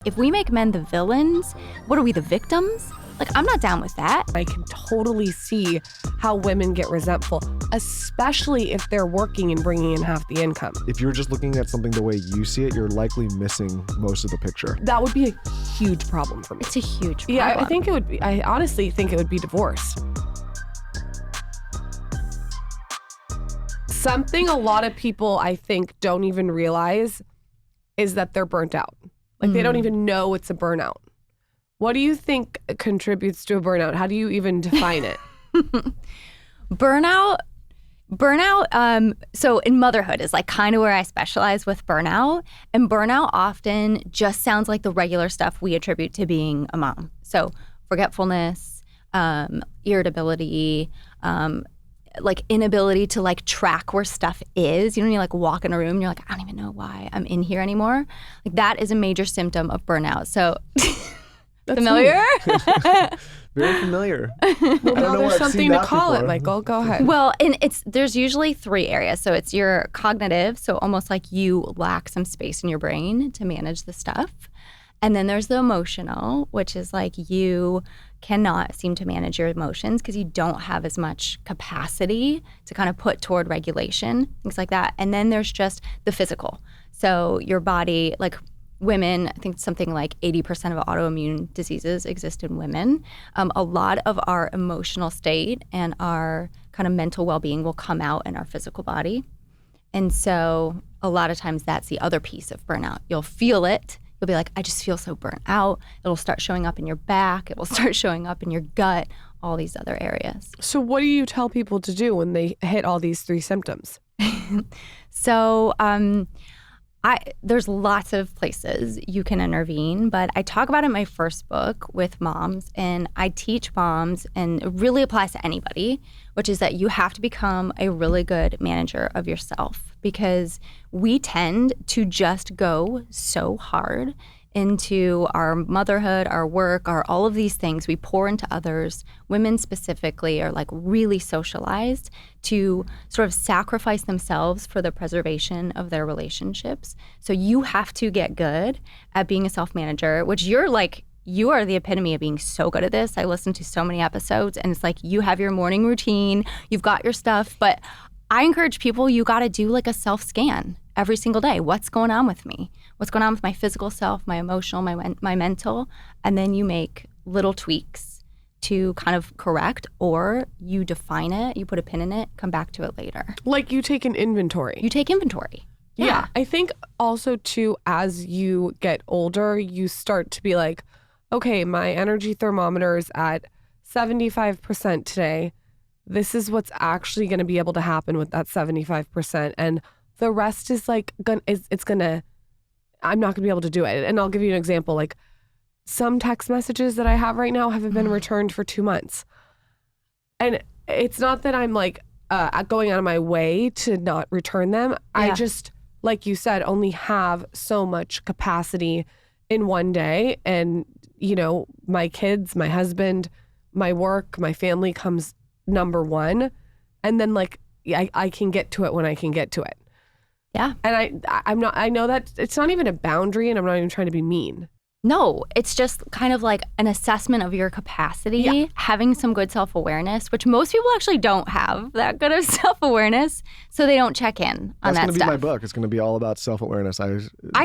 If we make men the villains, what are we, the victims? Like, I'm not down with that. I can totally see how women get resentful, especially if they're working and bringing in half the income. If you're just looking at something the way you see it, you're likely missing most of the picture. That would be a huge problem for me. It's a huge problem. Yeah, I think it would be. I honestly think it would be divorce. Something a lot of people, I think, don't even realize is that they're burnt out. Like, they don't even know it's a burnout. What do you think contributes to a burnout? How do you even define it? Burnout, so in motherhood is like kind of where I specialize with burnout. And burnout often just sounds like the regular stuff we attribute to being a mom. So forgetfulness, irritability, like inability to like track where stuff is. You know, when you like walk in a room and you're like, I don't even know why I'm in here anymore. Like that is a major symptom of burnout. So familiar? Very familiar. Well, now there's something to call it, Michael. Go ahead. Well, and there's usually three areas. So it's your cognitive, so almost like you lack some space in your brain to manage the stuff. And then there's the emotional, which is like you cannot seem to manage your emotions because you don't have as much capacity to kind of put toward regulation, things like that. And then there's just the physical. So your body, like women, I think something like 80% of autoimmune diseases exist in women. A lot of our emotional state and our kind of mental well-being will come out in our physical body. And so a lot of times that's the other piece of burnout. You'll feel it. You'll be like, I just feel so burnt out. It'll start showing up in your back. It will start showing up in your gut, all these other areas. So what do you tell people to do when they hit all these three symptoms? So there's lots of places you can intervene, but I talk about it in my first book with moms, and I teach moms, and it really applies to anybody, which is that you have to become a really good manager of yourself, because we tend to just go so hard into our motherhood, our work, all of these things we pour into others. Women specifically are like really socialized to sort of sacrifice themselves for the preservation of their relationships. So you have to get good at being a self-manager, which you are the epitome of being so good at this. I listen to so many episodes and it's like you have your morning routine, you've got your stuff, but I encourage people, you got to do like a self-scan every single day. What's going on with me? What's going on with my physical self, my emotional, my mental? And then you make little tweaks to kind of correct, or you define it, you put a pin in it, come back to it later. Like you take an inventory. You take inventory. Yeah. I think also too, as you get older, you start to be like, okay, my energy thermometer is at 75% today. This is what's actually going to be able to happen with that 75%. And the rest is like, I'm not going to be able to do it. And I'll give you an example. Like some text messages that I have right now haven't been returned for 2 months. And it's not that I'm like going out of my way to not return them. Yeah. I just, like you said, only have so much capacity in one day. And, you know, my kids, my husband, my work, my family comes number one. And then like, I can get to it when I can get to it. Yeah. And I know that it's not even a boundary, and I'm not even trying to be mean. No, it's just kind of like an assessment of your capacity, having some good self-awareness, which most people actually don't have that good of self-awareness, so they don't check in on that stuff. That's going to be my book. It's going to be all about self-awareness. I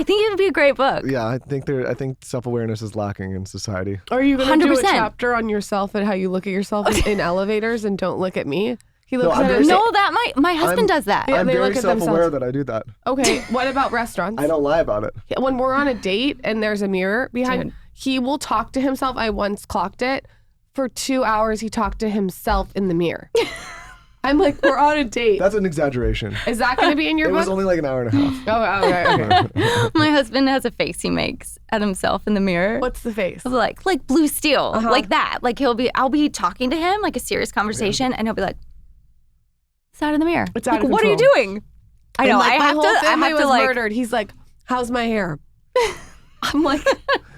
think it would be a great book. Yeah, I think self-awareness is lacking in society. Are you going to do a chapter on yourself and how you look at yourself in elevators and don't look at me? He looks at it. No, my husband does that. I'm very self-aware that I do that. Okay, what about restaurants? I don't lie about it. When we're on a date and there's a mirror behind, he will talk to himself. I once clocked it. For 2 hours, he talked to himself in the mirror. I'm like, we're on a date. That's an exaggeration. Is that going to be in your book? It was only like an hour and a half. Oh, okay. My husband has a face he makes at himself in the mirror. What's the face? Like blue steel, like that. Like I'll be talking to him, like a serious conversation, and he'll be like, it's out of the mirror. It's out of control. What are you doing? I know. Like, I have to like murdered. He's like, how's my hair? I'm like,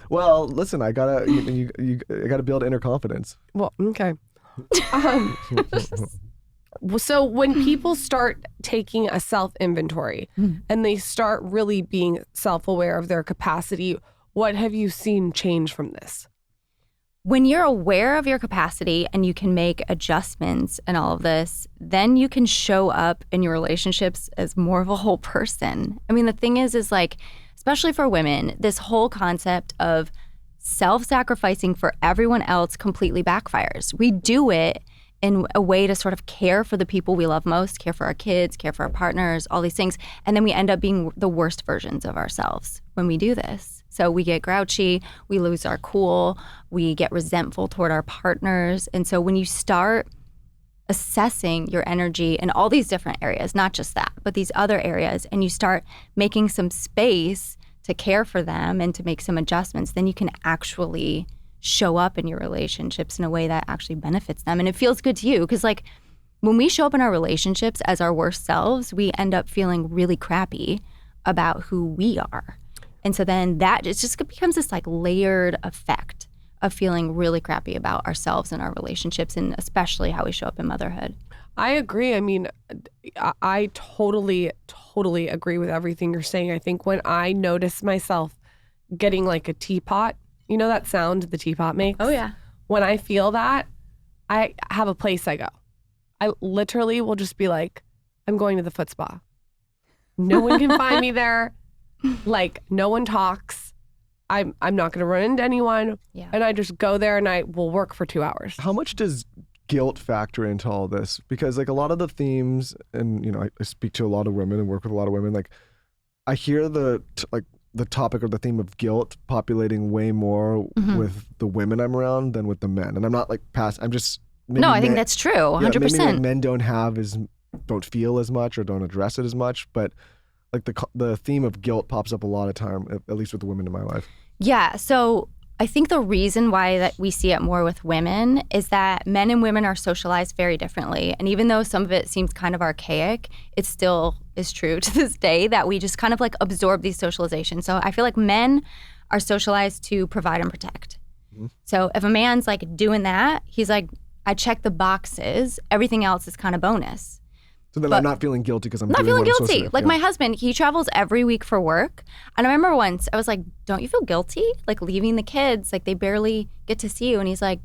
well, listen, I gotta build inner confidence. Well, okay. So when people start taking a self-inventory and they start really being self-aware of their capacity, What have you seen change from this? When you're aware of your capacity and you can make adjustments and all of this, then you can show up in your relationships as more of a whole person. I mean, the thing is like, especially for women, this whole concept of self-sacrificing for everyone else completely backfires. We do it in a way to sort of care for the people we love most, care for our kids, care for our partners, all these things. And then we end up being the worst versions of ourselves when we do this. So we get grouchy, we lose our cool, we get resentful toward our partners. And so when you start assessing your energy in all these different areas, not just that, but these other areas, and you start making some space to care for them and to make some adjustments, then you can actually show up in your relationships in a way that actually benefits them. And it feels good to you because like when we show up in our relationships as our worst selves, we end up feeling really crappy about who we are. And so then that it just becomes this like layered effect of feeling really crappy about ourselves and our relationships, and especially how we show up in motherhood. I agree. I mean, I totally agree with everything you're saying. I think when I notice myself getting like a teapot, you know that sound the teapot makes? Oh, yeah. When I feel that, I have a place I go. I literally will just be like, I'm going to the foot spa. No one can find me there. Like, no one talks. I'm not going to run into anyone. Yeah. And I just go there and I will work for 2 hours. How much does guilt factor into all this? Because like a lot of the themes, and you know, I speak to a lot of women and work with a lot of women, like I hear the topic or the theme of guilt populating way more with the women I'm around than with the men. And I'm not like I'm just no, I think that's true, 100%. Yeah, maybe like men don't feel as much or don't address it as much, but like the theme of guilt pops up a lot of time, at least with the women in my life. Yeah, so I think the reason why that we see it more with women is that men and women are socialized very differently. And even though some of it seems kind of archaic, it still is true to this day that we just kind of like absorb these socializations. So I feel like men are socialized to provide and protect. Mm-hmm. So if a man's like doing that, he's like, I check the boxes, everything else is kind of bonus. So then I'm not feeling guilty because I'm not doing feeling what I'm supposed guilty. to do. Like Yeah. my husband, he travels every week for work. And I remember once I was like, don't you feel guilty? Like leaving the kids, like they barely get to see you. And he's like,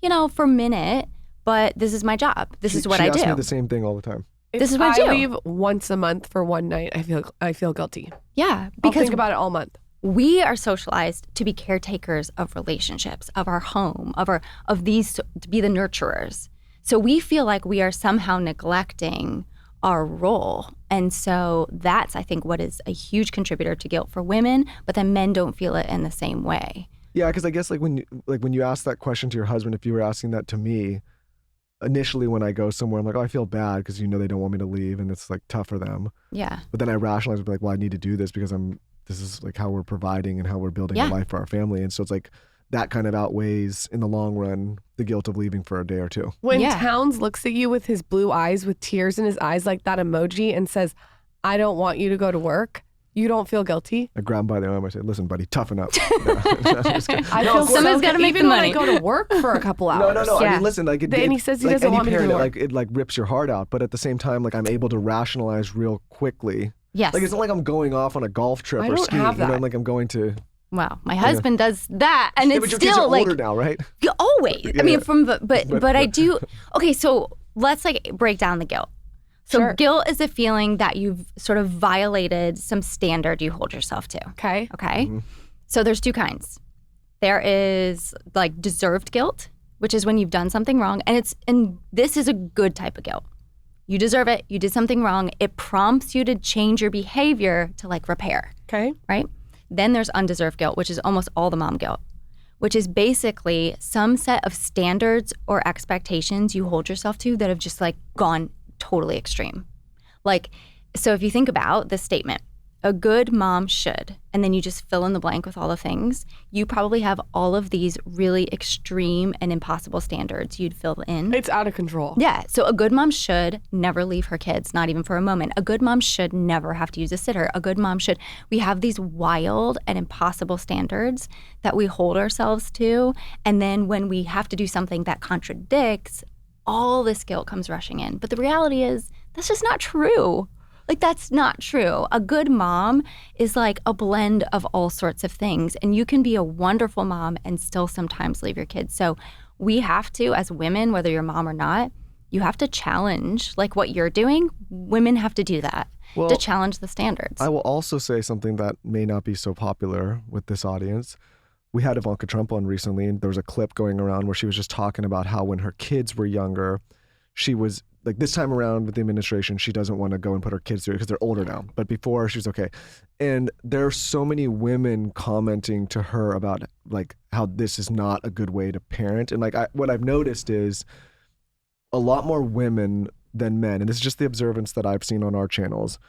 you know, for a minute, but this is my job. This is what I do. She asks me the same thing all the time. This is what I do. I leave once a month for one night, I feel guilty. Yeah, I'll because think about it all month. we are socialized to be caretakers of relationships, of our home, of these, to be the nurturers. So we feel like we are somehow neglecting our role. And so that's, I think, what is a huge contributor to guilt for women, but then men don't feel it in the same way. Yeah, because I guess like when you ask that question to your husband, if you were asking that to me, initially when I go somewhere, I'm like, oh, I feel bad because they don't want me to leave and it's like tough for them. Yeah. But then I rationalize, like, well, I need to do this because this is like how we're providing and how we're building a life for our family. And so it's like that kind of outweighs in the long run the guilt of leaving for a day or two. When Towns looks at you with his blue eyes, with tears in his eyes, like that emoji, and says, I don't want you to go to work, you don't feel guilty? I grab him by the arm. I say, listen, buddy, toughen up. I feel someone's got to make the money. Even when I go to work for a couple hours. No. Yeah. I mean, listen, like, And he says he like doesn't any want me to parent, do like, it like rips your heart out. But at the same time, like, I'm able to rationalize real quickly. Yes. Like, it's not like I'm going off on a golf trip I or don't skiing. have that. Like I'm going to. Wow, my husband does that, and it's But your still kids are like older now, right? always. I mean, Yeah. but I do. Okay, so let's like break down the guilt. So Sure. guilt is a feeling that you've sort of violated some standard you hold yourself to. Okay. Okay, Mm-hmm. so there's two kinds. There is like deserved guilt, which is when you've done something wrong, and this is a good type of guilt. You deserve it. You did something wrong. It prompts you to change your behavior to like repair. Okay. Right? Then there's undeserved guilt, which is almost all the mom guilt, which is basically some set of standards or expectations you hold yourself to that have just like gone totally extreme. Like, so if you think about this statement, a good mom should, and then you just fill in the blank with all the things, you probably have all of these really extreme and impossible standards you'd fill in. It's out of control. Yeah. So a good mom should never leave her kids, not even for a moment. A good mom should never have to use a sitter. A good mom should. We have these wild and impossible standards that we hold ourselves to. And then when we have to do something that contradicts, all this guilt comes rushing in. But the reality is that's just not true. Like, that's not true. A good mom is like a blend of all sorts of things. And you can be a wonderful mom and still sometimes leave your kids. So we have to, as women, whether you're a mom or not, you have to challenge like what you're doing. Women have to do that to challenge the standards. I will also say something that may not be so popular with this audience. We had Ivanka Trump on recently, and there was a clip going around where she was just talking about how when her kids were younger, she was like, this time around with the administration, she doesn't want to go and put her kids through it because they're older now. But before, she was okay. And there are so many women commenting to her about like how this is not a good way to parent. And like what I've noticed is a lot more women than men, and this is just the observance that I've seen on our channels,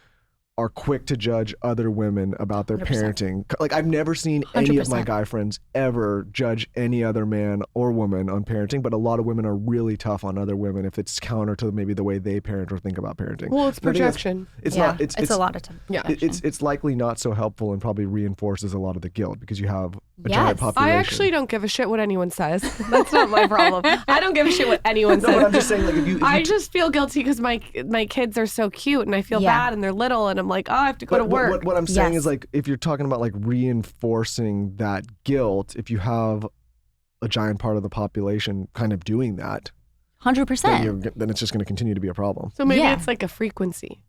are quick to judge other women about their 100%. parenting. Like I've never seen any of my 100%. guy friends ever judge any other man or woman on parenting, but a lot of women are really tough on other women if it's counter to maybe the way they parent or think about parenting. Well, it's projection. It's Yeah, not. it's a lot of time. Yeah. It's likely not so helpful and probably reinforces a lot of the guilt because you have a Yes. giant population. I actually don't give a shit what anyone says. That's not my problem. I don't give a shit what anyone No, says. but I'm just saying, like, if you I just feel guilty because my kids are so cute and I feel Yeah. bad and they're little and I'm like, oh, I have to go to But work. what I'm saying Yes. is, like, if you're talking about like reinforcing that guilt, if you have a giant part of the population kind of doing that, 100%. then it's just going to continue to be a problem. So maybe Yeah. it's like a frequency.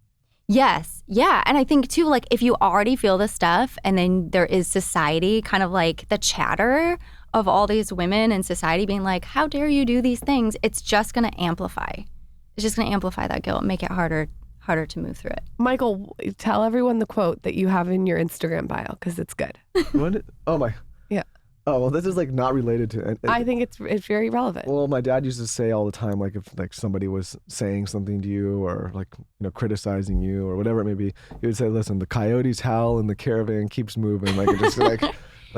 Yes. Yeah. And I think too, like if you already feel this stuff and then there is society kind of like the chatter of all these women in society being like, how dare you do these things? It's just going to amplify. It's just going to amplify that guilt, make it harder to move through it. Michael, tell everyone the quote that you have in your Instagram bio because it's good. What? Oh my. Yeah. Oh well, this is like not related to. I think it's very relevant. Well, my dad used to say all the time, like if like somebody was saying something to you or like criticizing you or whatever it may be, he would say, "Listen, the coyotes howl and the caravan keeps moving." Like it just like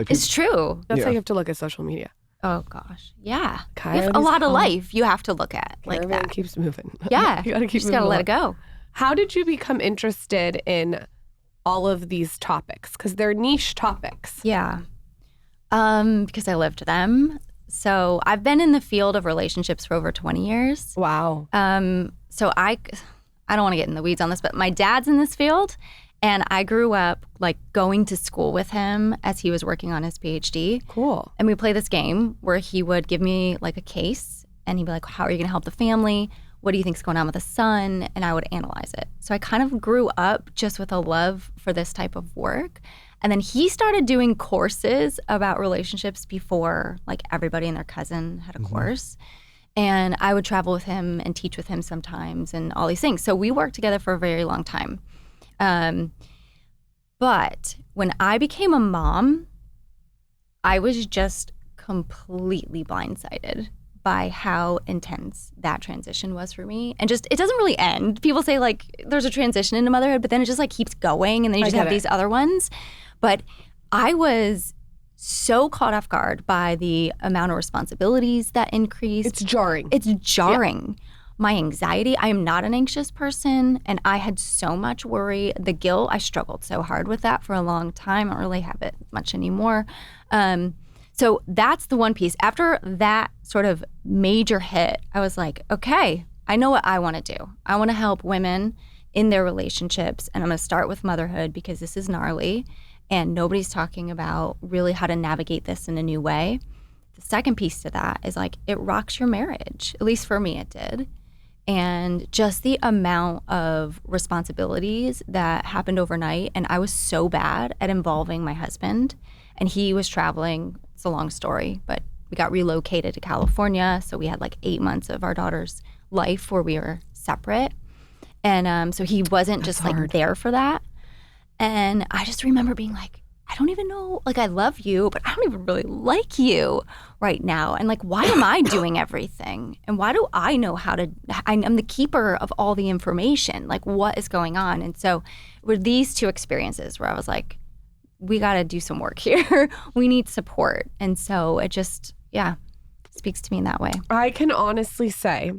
It's true. That's yeah. how you have to look at social media. Oh gosh. Yeah. You have Coyotes a lot of howl. life you have to look at like Caravan that. keeps moving. Yeah. You gotta keep just got to moving let it along. go. How did you become interested in all of these topics? Because they're niche topics. Yeah. Because I lived them. So I've been in the field of relationships for over 20 years. Wow. So I don't want to get in the weeds on this, but my dad's in this field, and I grew up like going to school with him as he was working on his PhD. Cool. And we play this game where he would give me like a case, and he'd be like, "How are you going to help the family? What do you think's going on with the son?" And I would analyze it. So I kind of grew up just with a love for this type of work. And then he started doing courses about relationships before like everybody and their cousin had a course. And I would travel with him and teach with him sometimes and all these things. So we worked together for a very long time. But when I became a mom, I was just completely blindsided by how intense that transition was for me. And just, it doesn't really end. People say like there's a transition into motherhood, but then it just like keeps going and then you just have these other ones. But I was so caught off guard by the amount of responsibilities that increased. It's jarring. It's jarring. My anxiety, I am not an anxious person, and I had so much worry. The guilt, I struggled so hard with that for a long time. I don't really have it much anymore. So that's the one piece. After that sort of major hit, I was like, okay, I know what I want to do. I want to help women in their relationships, and I'm going to start with motherhood because this is gnarly, and nobody's talking about really how to navigate this in a new way. The second piece to that is like it rocks your marriage. At least for me, it did. And just the amount of responsibilities that happened overnight. And I was so bad at involving my husband. And he was traveling. It's a long story, but we got relocated to California. So we had like 8 months of our daughter's life where we were separate. And so he wasn't just like there for that. And I just remember being like, I don't even know, like I love you, but I don't even really like you right now. And like, why am I doing everything? And why do I know how to, I'm the keeper of all the information. Like what is going on? And so it were these two experiences where I was like, we got to do some work here. We need support. And so it just, yeah, speaks to me in that way. I can honestly say,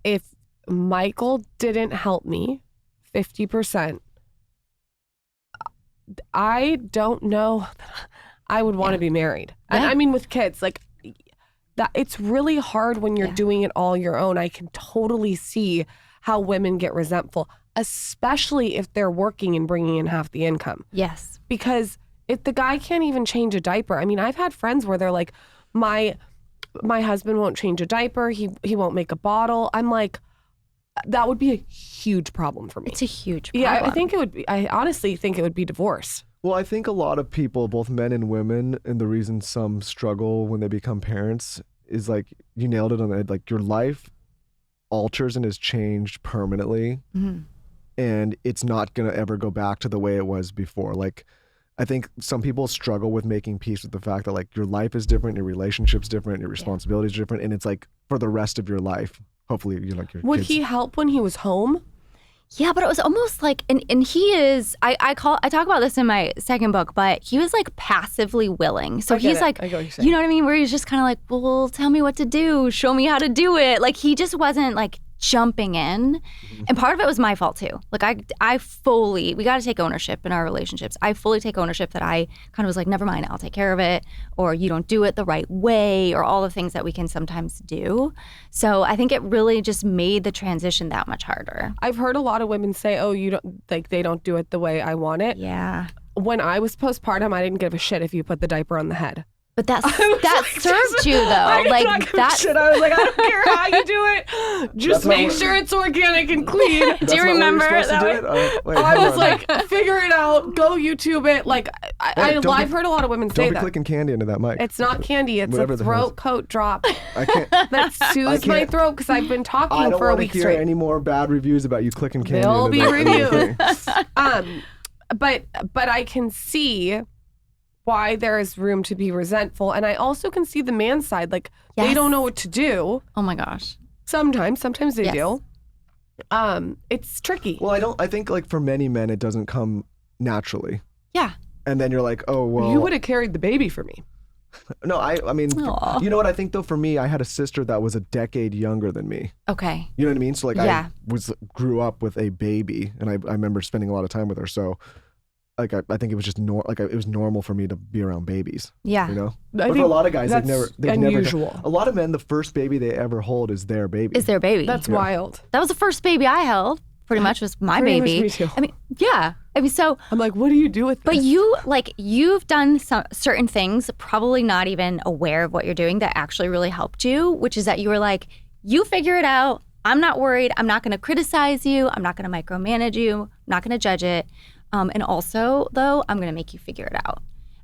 if Michael didn't help me 50%, I don't know I would want to be married. Yeah. I mean, with kids, like that, it's really hard when you're doing it all your own. I can totally see how women get resentful, especially if they're working and bringing in half the income. Yes. Because if the guy can't even change a diaper, I mean, I've had friends where they're like, my husband won't change a diaper. He won't make a bottle. I'm like, that would be a huge problem for me. It's a huge problem. Yeah, I think it would be. I honestly think it would be divorce. Well, I think a lot of people, both men and women, and the reason some struggle when they become parents is like, you nailed it on the head. Like, your life alters and is changed permanently. Mm-hmm. And it's not going to ever go back to the way it was before. Like, I think some people struggle with making peace with the fact that like your life is different, your relationship's different, your responsibilities are different, and it's like for the rest of your life. Hopefully, you like your Would kids. he help when he was home? Yeah, but it was almost like, and he is, I talk about this in my second book, but he was like passively willing. So he's like, I get what you're saying. you know what I mean? Where he's just kind of like, well, tell me what to do. Show me how to do it. Like, he just wasn't like jumping in. Mm-hmm. And part of it was my fault too. Like we got to take ownership in our relationships. I fully take ownership that I kind of was like, never mind, I'll take care of it. Or you don't do it the right way, or all the things that we can sometimes do. So I think it really just made the transition that much harder. I've heard a lot of women say, oh, you don't, like, they don't do it the way I want it. Yeah. When I was postpartum, I didn't give a shit if you put the diaper on the head. But that served you though. I did Like not give a that. shit. I was like, I don't care how you do it. Just make sure it's organic and clean. That's Do you not remember what you're supposed that? to do it? Wait, I hold was on. like, figure it out. Go YouTube it. Like, Don't be- I've heard a lot of women Don't say be that. clicking candy into that mic. It's not candy. It's Whatever a the hell throat coat drop I can't. that soothes my can't- throat because I've been I talking don't for a want to week hear straight. any more bad reviews about you clicking candy. There'll into be that- into the reviews. thing. But I can see why there is room to be resentful, and I also can see the man's side. Like, they Yes. don't know what to do. Oh my gosh. Sometimes they Yes. do. It's tricky. Well, I think like for many men, it doesn't come naturally. Yeah. And then you're like, oh, well. You would have carried the baby for me. No, I mean, Aw. you know what I think though? For me, I had a sister that was a decade younger than me. Okay. You know what I mean? So like Yeah. I grew up with a baby, and I remember spending a lot of time with her. So like I think it was just it was normal for me to be around babies. Yeah. You know, I but for think a lot of guys, they've that's never. unusual. A lot of men, the first baby they ever hold is their baby. Is their baby. That's Yeah. wild. That was the first baby I held. Pretty much was my Pretty much baby. me too. I mean, yeah. I mean, so, I'm like, what do you do with but this? you've done some certain things, probably not even aware of what you're doing, that actually really helped you, which is that you were like, you figure it out. I'm not worried. I'm not going to criticize you. I'm not going to micromanage you. I'm not going to judge it. And also, though, I'm going to make you figure it out.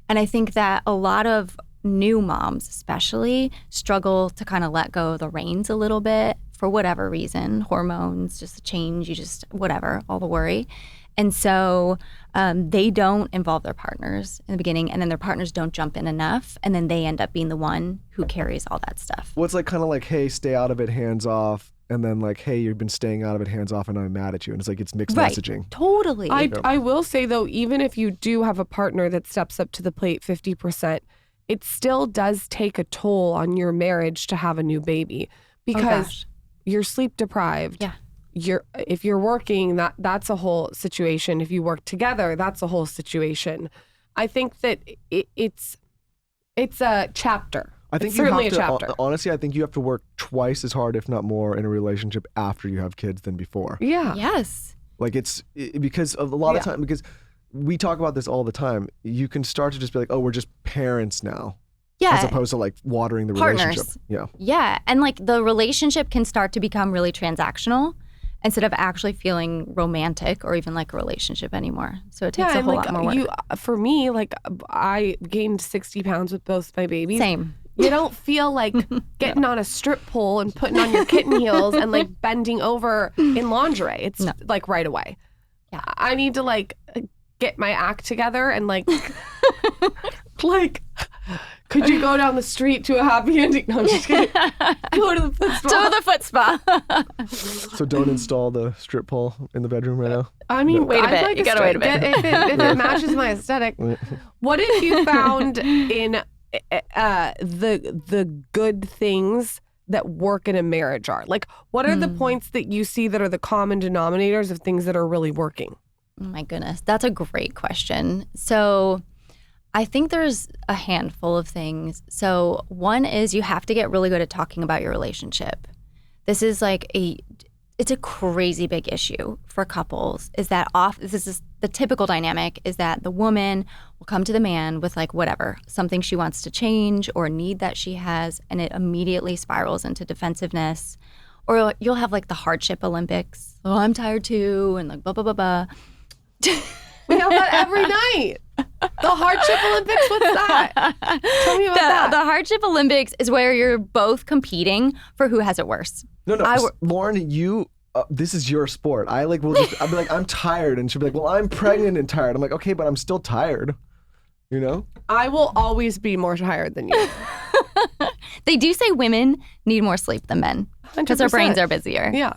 And I think that a lot of new moms, especially, struggle to kind of let go of the reins a little bit for whatever reason, hormones, just a change, whatever, all the worry. And so they don't involve their partners in the beginning, and then their partners don't jump in enough, and then they end up being the one who carries all that stuff. Well, it's like kind of like, hey, stay out of it, hands off. And then like, hey, you've been staying out of it, hands off, and I'm mad at you. And it's like, it's mixed Right. messaging. Totally. I will say, though, even if you do have a partner that steps up to the plate 50%, it still does take a toll on your marriage to have a new baby because gosh. you're sleep deprived. Yeah. If you're working, that's a whole situation. If you work together, that's a whole situation. I think that it's a chapter. I think it's you certainly have a to, chapter. honestly, I think you have to work twice as hard, if not more, in a relationship after you have kids than before. Yeah. Yes. Like because of a lot of Yeah. time, because we talk about this all the time. You can start to just be like, oh, we're just parents now. Yeah. As opposed to like watering the Partners. relationship. Yeah. Yeah. And like the relationship can start to become really transactional instead of actually feeling romantic or even like a relationship anymore. So it takes a and whole like lot more work. for me, like I gained 60 pounds with both my babies. Same. You don't feel like getting on a strip pole and putting on your kitten heels and like bending over in lingerie. It's No. like right away. Yeah. I need to like get my act together and like could you go down the street to a happy ending? No, I'm just kidding. Go to the foot spa. To the foot spa. So don't install the strip pole in the bedroom right now. I mean, Wait a I'd bit. like You gotta wait a bit. If it matches my aesthetic. What have you found in the good things that work in a marriage are? Like, what are the points that you see that are the common denominators of things that are really working? Oh my goodness. That's a great question. So I think there's a handful of things. So one is you have to get really good at talking about your relationship. This is like it's a crazy big issue for couples is that this is the typical dynamic is that the woman will come to the man with like whatever, something she wants to change or a need that she has, and it immediately spirals into defensiveness. Or you'll have like the hardship Olympics. Oh, I'm tired too, and like blah, blah, blah, blah. We have that every night. The hardship Olympics, what's that? Tell me about that. The hardship Olympics is where you're both competing for who has it worse. No, Lauren, you, this is your sport. I'll be like, I'm tired. And she'll be like, well, I'm pregnant and tired. I'm like, okay, but I'm still tired. You know? I will always be more tired than you. They do say women need more sleep than men because their brains are busier. Yeah.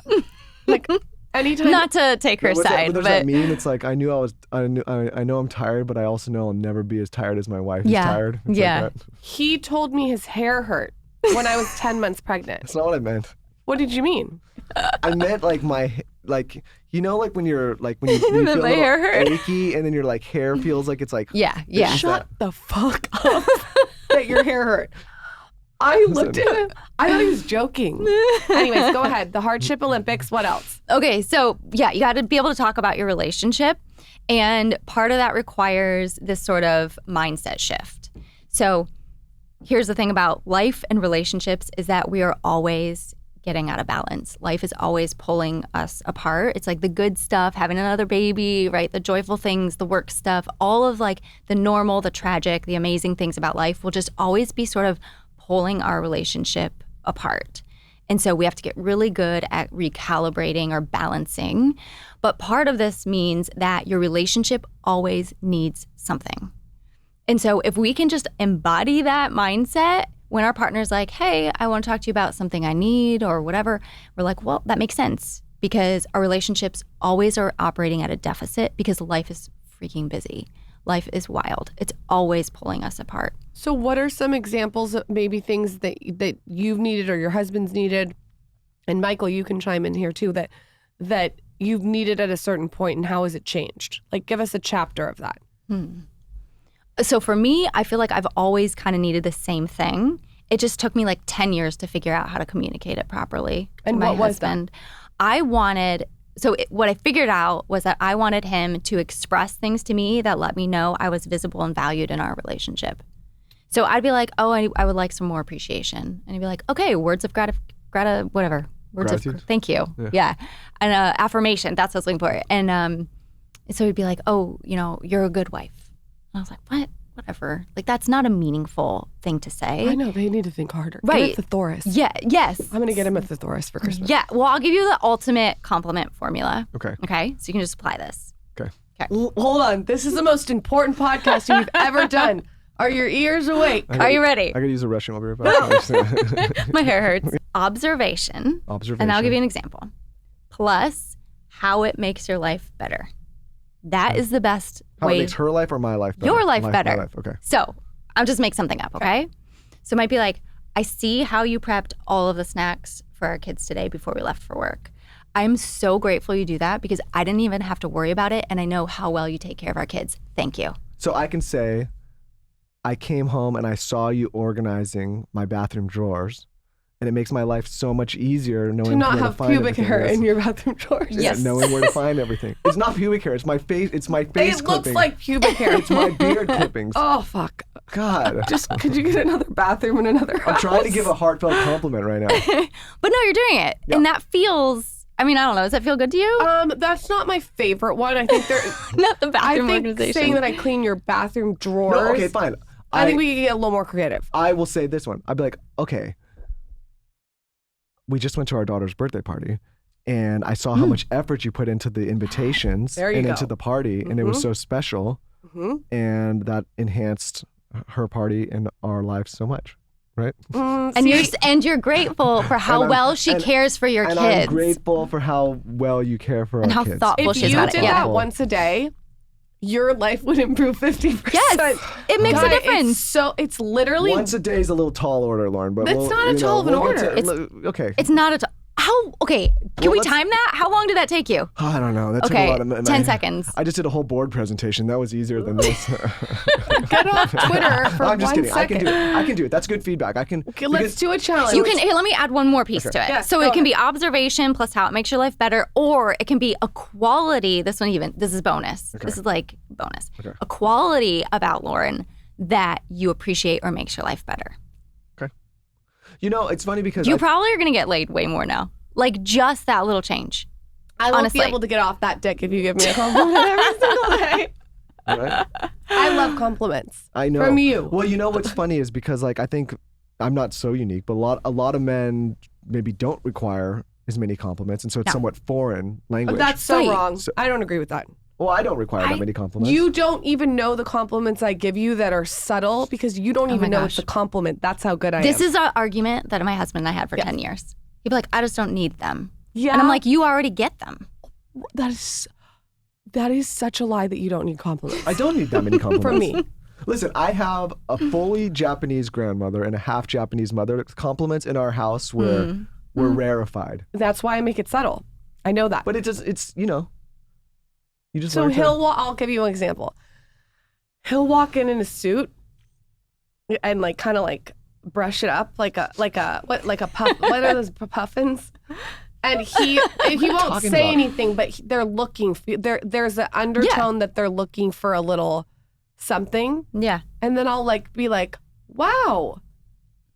Like anytime. Not to take her side, there's that meme. It's like I know I'm tired, but I also know I'll never be as tired as my wife is tired. It's yeah. like that. He told me his hair hurt when I was 10 months pregnant. That's not what I meant. What did you mean? I meant like you know, like when you feel a my hair hurt. little achy, and then your like hair feels like it's like yeah. Shut the fuck up that your hair hurt. I looked at him. I thought he was joking. Anyways, go ahead. The hardship Olympics. What else? Okay, so yeah, you got to be able to talk about your relationship, and part of that requires this sort of mindset shift. So here's the thing about life and relationships is that we are always getting out of balance. Life is always pulling us apart. It's like the good stuff, having another baby, right? The joyful things, the work stuff, all of like the normal, the tragic, the amazing things about life will just always be sort of pulling our relationship apart. And so we have to get really good at recalibrating or balancing. But part of this means that your relationship always needs something. And so if we can just embody that mindset when our partner's like, hey, I want to talk to you about something I need or whatever, we're like, well, that makes sense because our relationships always are operating at a deficit because life is freaking busy. Life is wild. It's always pulling us apart. So what are some examples of maybe things that you've needed or your husband's needed? And Michael, you can chime in here too, that you've needed at a certain point, and how has it changed? Like, give us a chapter of that. So for me, I feel like I've always kind of needed the same thing. It just took me like 10 years to figure out how to communicate it properly to my husband. What I figured out was that I wanted him to express things to me that let me know I was visible and valued in our relationship. So I'd be like, oh, I would like some more appreciation. And he'd be like, okay, words of whatever. Words Gratitude. of thank you. Yeah. And affirmation, that's what I was looking for. And so he'd be like, oh, you're a good wife. And I was like, what? Whatever. Like, that's not a meaningful thing to say. I know. They need to think harder. Right. Get a thesaurus. Yeah. Yes. I'm going to get him a thesaurus for Christmas. Yeah. Well, I'll give you the ultimate compliment formula. Okay. Okay. So you can just apply this. Okay. Hold on. This is the most important podcasting we've ever done. Are your ears awake? Are you ready? I could use a restroom. I'll be right back. My hair hurts. Observation. And I'll give you an example. Plus how it makes your life better. That is the best How way. it makes her life or my life better? Your life better. My life. Okay. So I'll just make something up, okay? So it might be like, I see how you prepped all of the snacks for our kids today before we left for work. I'm so grateful you do that because I didn't even have to worry about it, and I know how well you take care of our kids. Thank you. So I can say, I came home and I saw you organizing my bathroom drawers, and it makes my life so much easier knowing To not where have to find pubic hair everything. in your bathroom drawers. Yes. Knowing where to find everything. It's not pubic hair. It's my face. It's my face It clippings. looks like pubic hair. It's my beard clippings. Oh, fuck. God. Just, could you get another bathroom in another house? I'm trying to give a heartfelt compliment right now. But no, you're doing it. Yeah. And that feels, I don't know, does that feel good to you? That's not my favorite one. I think they're... Not the I bathroom think organization. saying that I clean your bathroom drawers... No, okay, fine. I think we can get a little more creative. I will say this one. I'd be like, okay, we just went to our daughter's birthday party, and I saw how much effort you put into the invitations There you and go. into the party, and it was so special, and that enhanced her party and our lives so much, right? And you're grateful for how well she cares for your and kids. I'm grateful for how well you care for And our how kids. thoughtful If she's you about did it. Yeah. that once a day, your life would improve 50%. Yes, it makes a God, difference. It's literally... Once a day is a little tall order, Lauren, but It's not a tall of an order. Okay. It's not a. How Okay, can we time that? How long did that take you? I don't know. That took Okay, a lot of 10 seconds. I just did a whole board presentation. That was easier than this. Get off Twitter for I'm just 1 kidding. second. I can do it. That's good feedback. I can. Okay, let's do a challenge. You can. Hey, let me add one more piece to it. Yeah, so go it can ahead. be observation plus how it makes your life better, or it can be a quality. This is bonus. Okay. This is like bonus. Okay. A quality about Lauren that you appreciate or makes your life better. Okay. You know, it's funny because You probably are going to get laid way more now. Like just that little change. I won't honestly. be able to get off that dick if you give me a compliment every single day. Right? I love compliments. I know. From you. Well, you know what's funny is because like I think I'm not so unique, but a lot of men maybe don't require as many compliments, and so it's somewhat foreign language. That's so Right. wrong. I don't agree with that. Well, I don't require that many compliments. You don't even know the compliments I give you that are subtle because you don't even know it's a compliment. That's how good I am. This is an argument that my husband and I had for 10 years. He'd be like, I just don't need them. Yeah. And I'm like, you already get them. That is such a lie that you don't need compliments. I don't need that many compliments. From me. Listen, I have a fully Japanese grandmother and a half Japanese mother. Compliments in our house were rarefied. That's why I make it subtle. I know that. But it's you know, you just So learn to- I'll give you an example. He'll walk in a suit and like kind of like brush it up like a puff. What are those puffins? And he won't talking say about? anything, but they're looking. There's an undertone that they're looking for a little something. Yeah. And then I'll like be like, wow,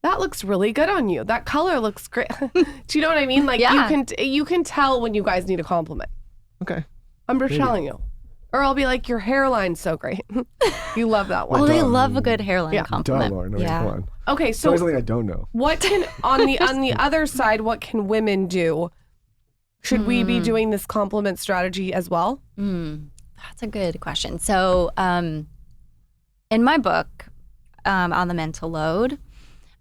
that looks really good on you. That color looks great. Do you know what I mean? Like you can tell when you guys need a compliment. Okay. I'm just telling you. Or I'll be like, your hairline's so great. You love that one. Well, they duh. love a good hairline Yeah. Duh, compliment. Lauren. I mean, come on. Okay, It's so always something I don't know. what can on the other side, what can women do? Should we be doing this compliment strategy as well? That's a good question. So in my book, on the mental load,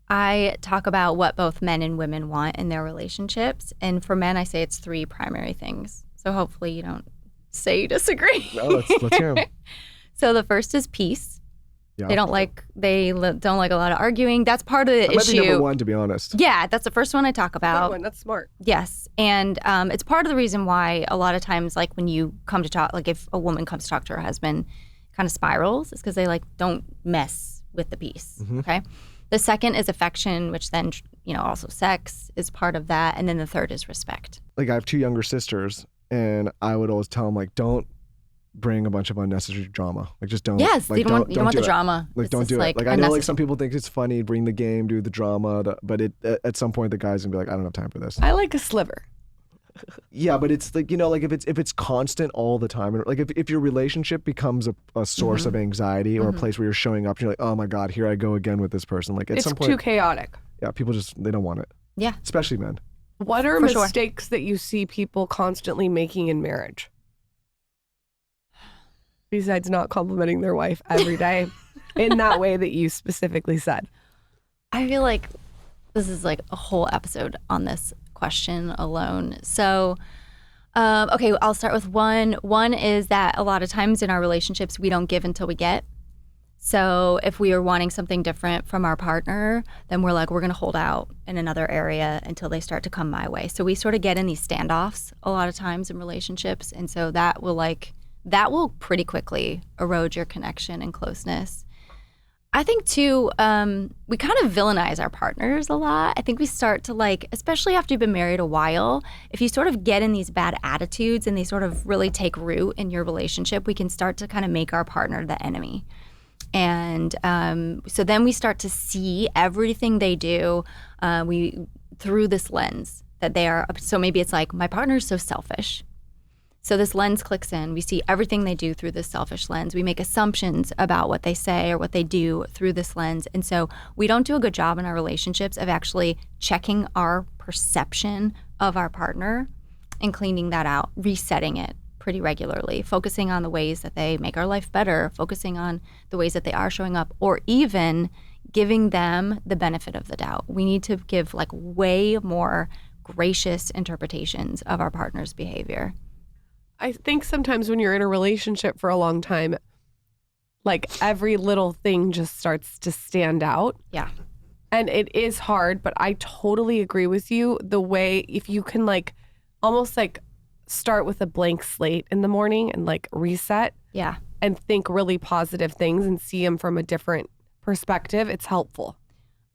I talk about what both men and women want in their relationships. And for men, I say it's 3 primary things. So hopefully you don't say you disagree. No, let's hear 'em. So the first is peace. Yeah. They don't like a lot of arguing. That's part of the That might issue. be number 1, to be honest. Yeah, that's the first one I talk Good about. one. That's smart. Yes. And it's part of the reason why a lot of times, like when you come to talk, like if a woman comes to talk to her husband, kind of spirals, it's because they like don't mess with the peace. Okay. The second is affection, which then, also sex is part of that. And then the third is respect. Like I have 2 younger sisters, and I would always tell them like, don't bring a bunch of unnecessary drama. Like just don't. Yes, like, you don't want do the it. drama. Like It's don't just, do like, it. Like I know like unnecessary. some people think it's funny, bring the game, do the drama, but at some point the guy's gonna be like, I don't have time for this. I like a sliver. Yeah, but it's like, like if it's constant all the time, and like if your relationship becomes a source of anxiety or a place where you're showing up and you're like, oh my God, here I go again with this person. Like at It's some too point, chaotic. yeah, people they don't want it. Yeah. Especially men. What are For sure. mistakes that you see people constantly making in marriage? Besides not complimenting their wife every day in that way that you specifically said. I feel like this is like a whole episode on this question alone. So, okay, I'll start with one. One is that a lot of times in our relationships, we don't give until we get. So if we are wanting something different from our partner, then we're going to hold out in another area until they start to come my way. So we sort of get in these standoffs a lot of times in relationships. And so that will pretty quickly erode your connection and closeness. I think too, we kind of villainize our partners a lot. I think we start to especially after you've been married a while, if you sort of get in these bad attitudes and they sort of really take root in your relationship, we can start to kind of make our partner the enemy. And so then we start to see everything they do through this lens that they are. So maybe it's like, my partner's so selfish. So this lens clicks in. We see everything they do through this selfish lens. We make assumptions about what they say or what they do through this lens. And so we don't do a good job in our relationships of actually checking our perception of our partner and cleaning that out, resetting it pretty regularly, focusing on the ways that they make our life better, focusing on the ways that they are showing up, or even giving them the benefit of the doubt. We need to give way more gracious interpretations of our partner's behavior. I think sometimes when you're in a relationship for a long time, every little thing just starts to stand out. Yeah. And it is hard, but I totally agree with you. The way, if you can like almost like start with a blank slate in the morning and like reset Yeah. and think really positive things and see them from a different perspective, it's helpful.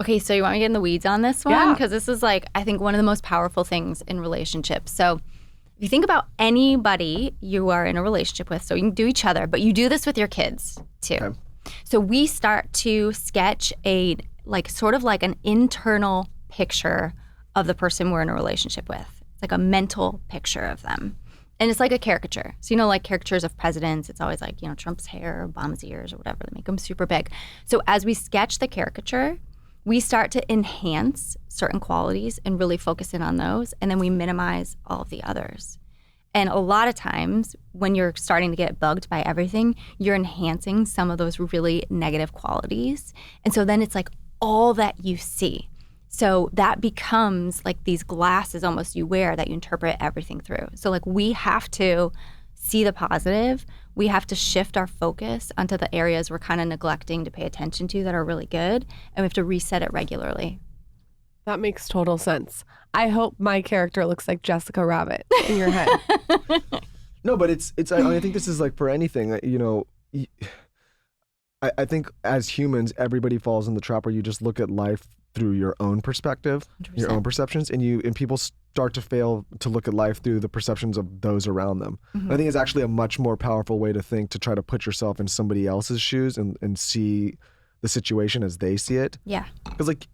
Okay, so you want me to get in the weeds on this one? Yeah. Because this is like, I think one of the most powerful things in relationships. So if you think about anybody you are in a relationship with, so you can do each other, but you do this with your kids too. Okay. So we start to sketch a like sort of like an internal picture of the person we're in a relationship with. It's like a mental picture of them. And it's like a caricature. So, you know, like caricatures of presidents, it's always like, you know, Trump's hair, Obama's ears or whatever. They make them super big. So as we sketch the caricature, we start to enhance certain qualities and really focus in on those. And then we minimize all of the others. And a lot of times when you're starting to get bugged by everything, you're enhancing some of those really negative qualities. And so then it's like all that you see. So that becomes like these glasses almost you wear that you interpret everything through. So like we have to see the positive. We have to shift our focus onto the areas we're kind of neglecting to pay attention to that are really good. And we have to reset it regularly. That makes total sense. I hope my character looks like Jessica Rabbit in your head. No, but it's. I think this is like for anything. You know, I think as humans, everybody falls in the trap where you just look at life through your own perspective, 100%. your own perceptions, and people start to fail to look at life through the perceptions of those around them. Mm-hmm. I think it's actually a much more powerful way to think, to try to put yourself in somebody else's shoes and see the situation as they see it. Yeah. Because like,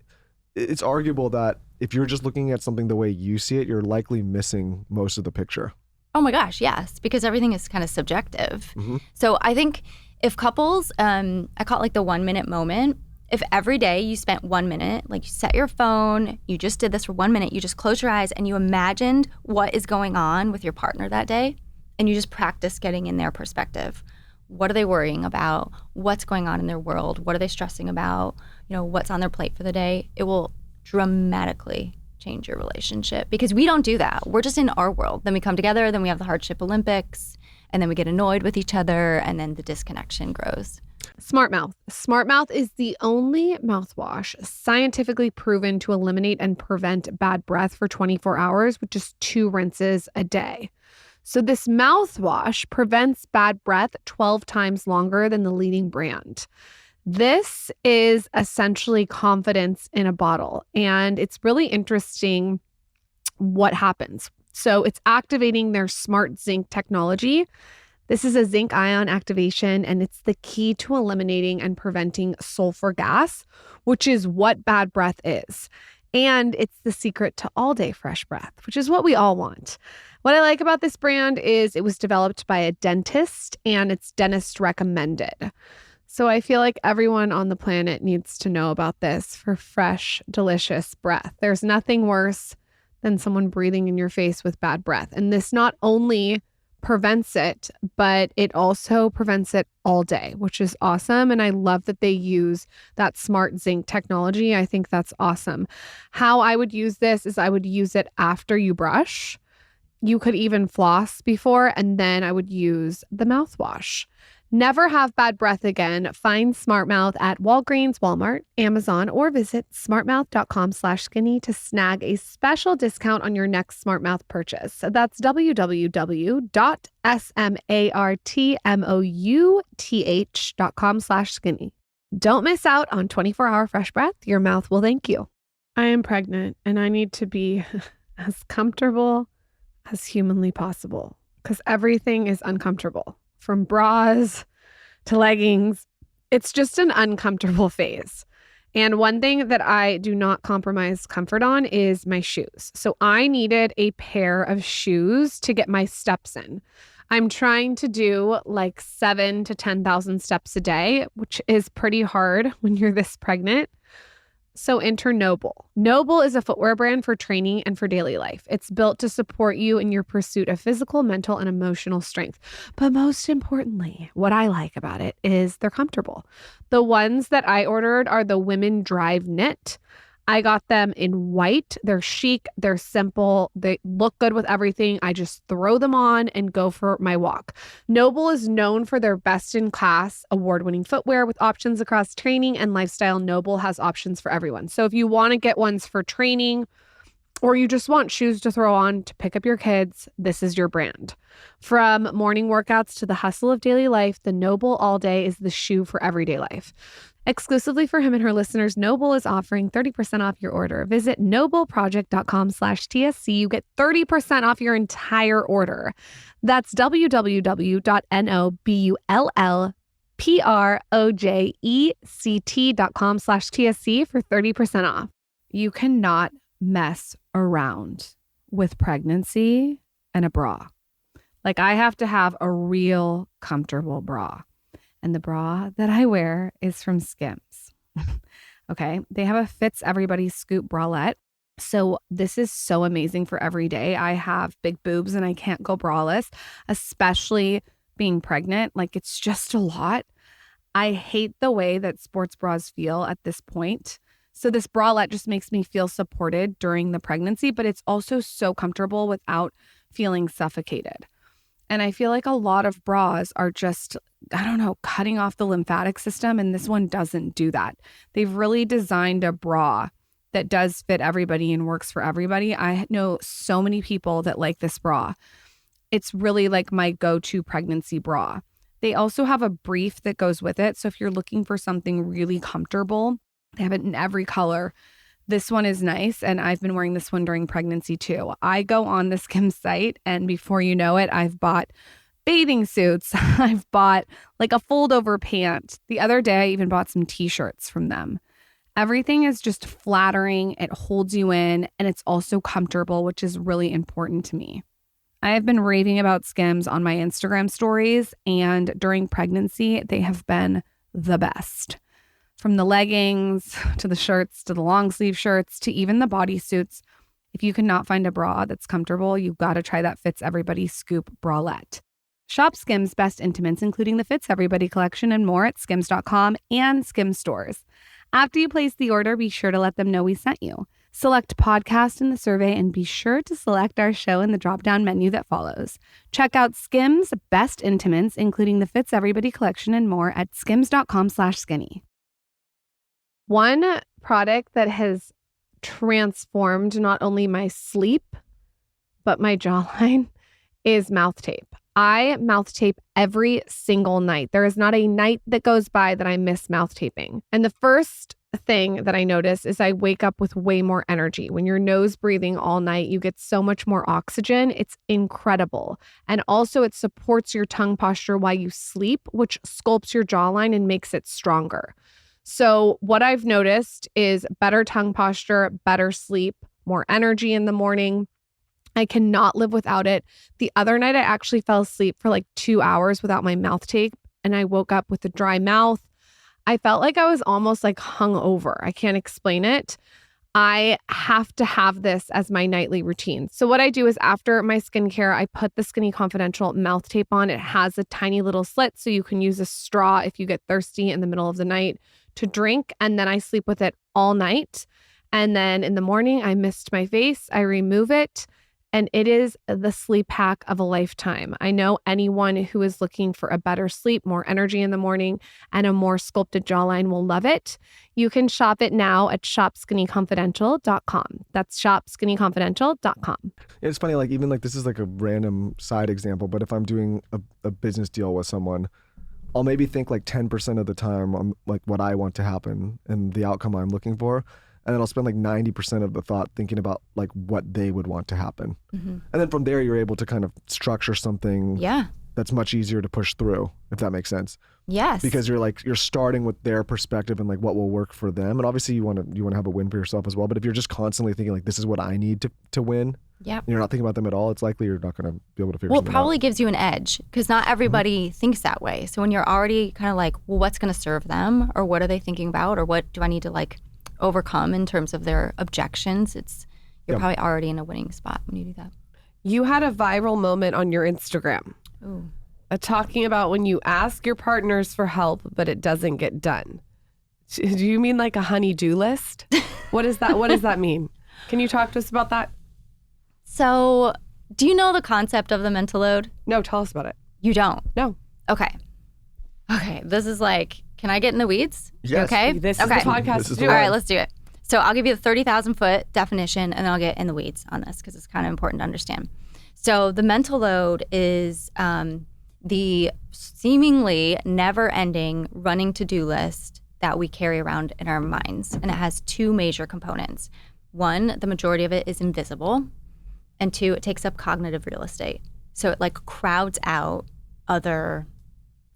it's arguable that if you're just looking at something the way you see it, you're likely missing most of the picture. Oh my gosh, yes, because everything is kind of subjective. Mm-hmm. So I think if couples, I call it like the 1 minute moment. If every day you spent 1 minute, like you set your phone, you just did this for 1 minute, you just close your eyes and you imagined what is going on with your partner that day, and you just practice getting in their perspective. What are they worrying about? What's going on in their world? What are they stressing about? You know, what's on their plate for the day? It will dramatically change your relationship because we don't do that. We're just in our world. Then we come together, then we have the hardship Olympics, and then we get annoyed with each other, and then the disconnection grows. Smart Mouth. Smart Mouth is the only mouthwash scientifically proven to eliminate and prevent bad breath for 24 hours with just 2 rinses a day. So this mouthwash prevents bad breath 12 times longer than the leading brand. This is essentially confidence in a bottle, and it's really interesting what happens. So it's activating their smart zinc technology. This is a zinc ion activation, and it's the key to eliminating and preventing sulfur gas, which is what bad breath is. And it's the secret to all day fresh breath, which is what we all want. What I like about this brand is it was developed by a dentist and it's dentist recommended. So I feel like everyone on the planet needs to know about this for fresh, delicious breath. There's nothing worse than someone breathing in your face with bad breath. And this not only prevents it, but it also prevents it all day, which is awesome. And I love that they use that smart zinc technology. I think that's awesome. How I would use this is I would use it after you brush. You could even floss before, and then I would use the mouthwash. Never have bad breath again. Find Smart Mouth at Walgreens, Walmart, Amazon, or visit smartmouth.com/skinny to snag a special discount on your next Smart Mouth purchase. That's www.smartmouth.com/skinny. Don't miss out on 24-hour fresh breath. Your mouth will thank you. I am pregnant and I need to be as comfortable as humanly possible because everything is uncomfortable. From bras to leggings, it's just an uncomfortable phase. And one thing that I do not compromise comfort on is my shoes. So I needed a pair of shoes to get my steps in. I'm trying to do like 7,000 to 10,000 steps a day, which is pretty hard when you're this pregnant. So enter Noble. Noble is a footwear brand for training and for daily life. It's built to support you in your pursuit of physical, mental, and emotional strength. But most importantly, what I like about it is they're comfortable. The ones that I ordered are the Women Drive Knit. I got them in white. They're chic. They're simple. They look good with everything. I just throw them on and go for my walk. Noble is known for their best-in-class award-winning footwear with options across training and lifestyle. Noble has options for everyone. So if you want to get ones for training or you just want shoes to throw on to pick up your kids, this is your brand. From morning workouts to the hustle of daily life, the Noble All Day is the shoe for everyday life. Exclusively for him and her listeners, Noble is offering 30% off your order. Visit nobleproject.com/TSC. You get 30% off your entire order. That's www.nobleproject.com/TSC for 30% off. You cannot mess around with pregnancy and a bra. Like, I have to have a real comfortable bra. And the bra that I wear is from Skims. Okay. They have a Fits Everybody Scoop bralette. So this is so amazing for every day. I have big boobs and I can't go braless, especially being pregnant. Like, it's just a lot. I hate the way that sports bras feel at this point. So this bralette just makes me feel supported during the pregnancy, but it's also so comfortable without feeling suffocated. And I feel like a lot of bras are just, I don't know, cutting off the lymphatic system. And this one doesn't do that. They've really designed a bra that does fit everybody and works for everybody. I know so many people that like this bra. It's really like my go-to pregnancy bra. They also have a brief that goes with it. So if you're looking for something really comfortable, they have it in every color. This one is nice, and I've been wearing this one during pregnancy too. I go on the Skims site, and before you know it, I've bought bathing suits. I've bought like a fold-over pant. The other day, I even bought some t-shirts from them. Everything is just flattering. It holds you in, and it's also comfortable, which is really important to me. I have been raving about Skims on my Instagram stories, and during pregnancy, they have been the best. From the leggings to the shirts to the long sleeve shirts to even the bodysuits. If you cannot find a bra that's comfortable, you've got to try that Fits Everybody Scoop bralette. Shop Skims Best Intimates, including the Fits Everybody collection and more at skims.com and Skims stores. After you place the order, be sure to let them know we sent you. Select podcast in the survey and be sure to select our show in the drop-down menu that follows. Check out Skims Best Intimates, including the Fits Everybody collection and more at skims.com/skinny. One product that has transformed not only my sleep, but my jawline is mouth tape. I mouth tape every single night. There is not a night that goes by that I miss mouth taping. And the first thing that I notice is I wake up with way more energy. When you're nose breathing all night, you get so much more oxygen. It's incredible. And also it supports your tongue posture while you sleep, which sculpts your jawline and makes it stronger. So what I've noticed is better tongue posture, better sleep, more energy in the morning. I cannot live without it. The other night, I actually fell asleep for like 2 hours without my mouth tape, and I woke up with a dry mouth. I felt like I was almost like hungover. I can't explain it. I have to have this as my nightly routine. So what I do is after my skincare, I put the Skinny Confidential mouth tape on. It has a tiny little slit, so you can use a straw if you get thirsty in the middle of the night to drink. And then I sleep with it all night. And then in the morning, I mist my face, I remove it, and it is the sleep hack of a lifetime. I know anyone who is looking for a better sleep, more energy in the morning, and a more sculpted jawline will love it. You can shop it now at shopskinnyconfidential.com. That's shopskinnyconfidential.com. It's funny, like even like this is like a random side example, but if I'm doing a business deal with someone, I'll maybe think like 10% of the time on like what I want to happen and the outcome I'm looking for. And then I'll spend like 90% of the thought thinking about like what they would want to happen. Mm-hmm. And then from there, you're able to kind of structure something that's much easier to push through, if that makes sense. Yes. Because you're starting with their perspective and like what will work for them. And obviously you want to have a win for yourself as well. But if you're just constantly thinking like this is what I need to win, and you're not thinking about them at all, it's likely you're not going to be able to figure something out. Well, it probably gives you an edge because not everybody thinks that way. So when you're already kind of like, well, what's going to serve them, or what are they thinking about, or what do I need to like overcome in terms of their objections, you're probably already in a winning spot when you do that. You had a viral moment on your Instagram. Talking about when you ask your partners for help, but it doesn't get done. Do you mean like a honey-do list? What is that? What does that mean? Can you talk to us about that? So, do you know the concept of the mental load? No, tell us about it. You don't? No. Okay. This is like, can I get in the weeds? You Yes. okay? This okay. is the podcast. This is to the do All it. right, let's do it. So I'll give you the 30,000 foot definition and then I'll get in the weeds on this because it's kind of important to understand. So the mental load is the seemingly never ending running to-do list that we carry around in our minds. And it has two major components. One, the majority of it is invisible. And two, it takes up cognitive real estate. So it like crowds out other,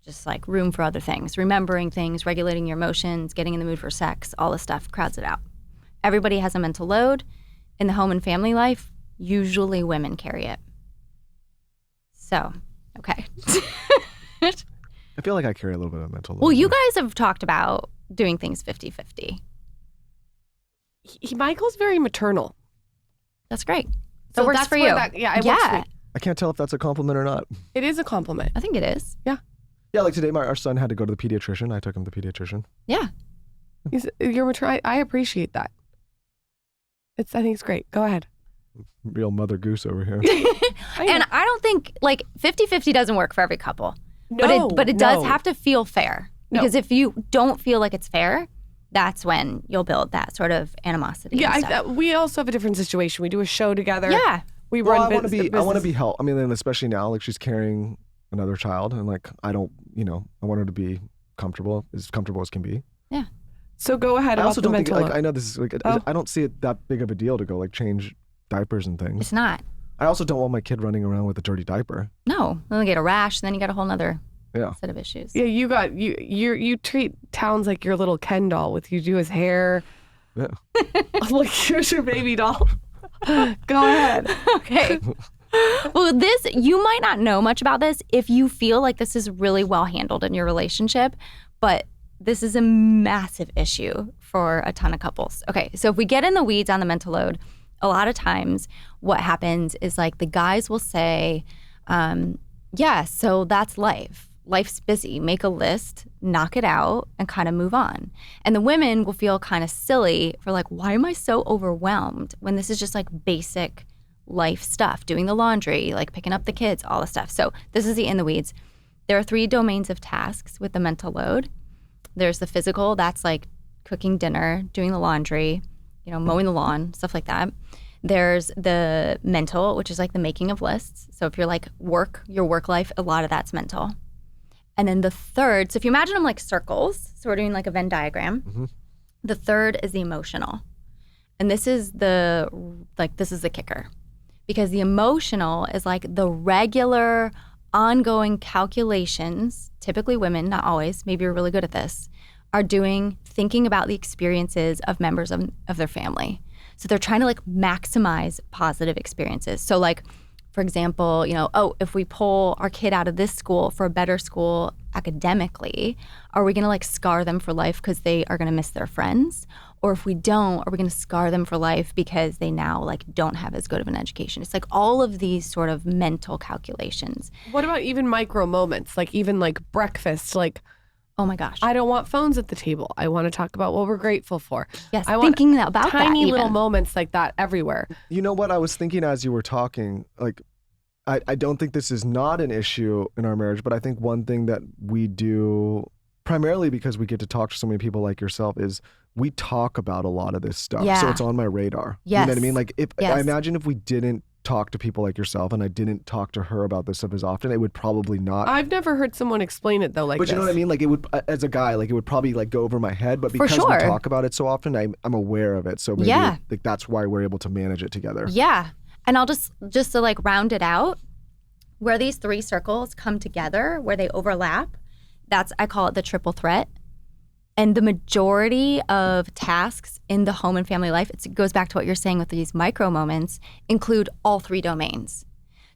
just like room for other things, remembering things, regulating your emotions, getting in the mood for sex, all this stuff crowds it out. Everybody has a mental load. In the home and family life, usually women carry it. So, okay. I feel like I carry a little bit of mental load. Well, you guys have talked about doing things 50-50. Michael's very maternal. That's great. So That works that's for where you. that- yeah, it works for me. I can't tell if that's a compliment or not. It is a compliment. I think it is. Yeah, like today, our son had to go to the pediatrician. I took him to the pediatrician. Yeah. You're mature. I appreciate that. I think it's great. Go ahead. Real mother goose over here. And I don't think like 50-50 doesn't work for every couple. No, but it does no. have to feel fair. No. Because if you don't feel like it's fair, that's when you'll build that sort of animosity. and stuff. We also have a different situation. We do a show together. Yeah. We Well, run I want to be. I want to business. be help. I mean, and especially now, like she's carrying another child, and like I don't, I want her to be comfortable as can be. So go ahead I about also the don't think mental like load. I know this is like Oh. I don't see it that big of a deal to go like change diapers and things. It's not. I also don't want my kid running around with a dirty diaper. No. Then they get a rash, and then you got a whole nother Yeah. set of issues. Yeah, you treat Towns like your little Ken doll. You do his hair. Yeah. Like here's your baby doll. Go ahead. Okay. Well, you might not know much about this if you feel like this is really well handled in your relationship, but this is a massive issue for a ton of couples. Okay, so if we get in the weeds on the mental load, a lot of times what happens is like the guys will say, yeah, so that's life. Life's busy. Make a list, knock it out, and kind of move on. And the women will feel kind of silly for like, why am I so overwhelmed when this is just like basic life stuff, doing the laundry, like picking up the kids, all the stuff. So this is the in the weeds. There are 3 domains of tasks with the mental load. There's the physical, that's like cooking dinner, doing the laundry, mowing the lawn, stuff like that. There's the mental, which is like the making of lists. So if you're like your work life, a lot of that's mental. And then the third, so if you imagine them like circles, so we're doing like a Venn diagram. Mm-hmm. The third is the emotional. And this is the kicker. Because the emotional is like the regular, ongoing calculations, typically women, not always, maybe you're really good at this, are thinking about the experiences of members of their family. So they're trying to like maximize positive experiences. So like, for example, if we pull our kid out of this school for a better school academically, are we gonna like scar them for life because they are gonna miss their friends? Or if we don't, are we gonna scar them for life because they now like don't have as good of an education? It's like all of these sort of mental calculations. What about even micro moments, like even like breakfast, like Oh my gosh. I don't want phones at the table. I want to talk about what we're grateful for. Yes, I want thinking about that tiny little even. moments like that everywhere. You know what I was thinking as you were talking, like I don't think this is not an issue in our marriage, but I think one thing that we do primarily because we get to talk to so many people like yourself is we talk about a lot of this stuff. So Yeah. it's on my radar. Yes. You know what I mean? Like I Yes. imagine if we didn't talk to people like yourself and I didn't talk to her about this stuff as often, it would probably not. I've never heard someone explain it though like But this. you know what I mean? Like it would, as a guy, like it would probably like go over my head. But For because sure. we talk about it so often, I'm aware of it. So maybe Yeah. like that's why we're able to manage it together. Yeah. And I'll just to like round it out, where these 3 circles come together, where they overlap, I call it the triple threat. And the majority of tasks in the home and family life, it goes back to what you're saying with these micro moments, include all 3 domains.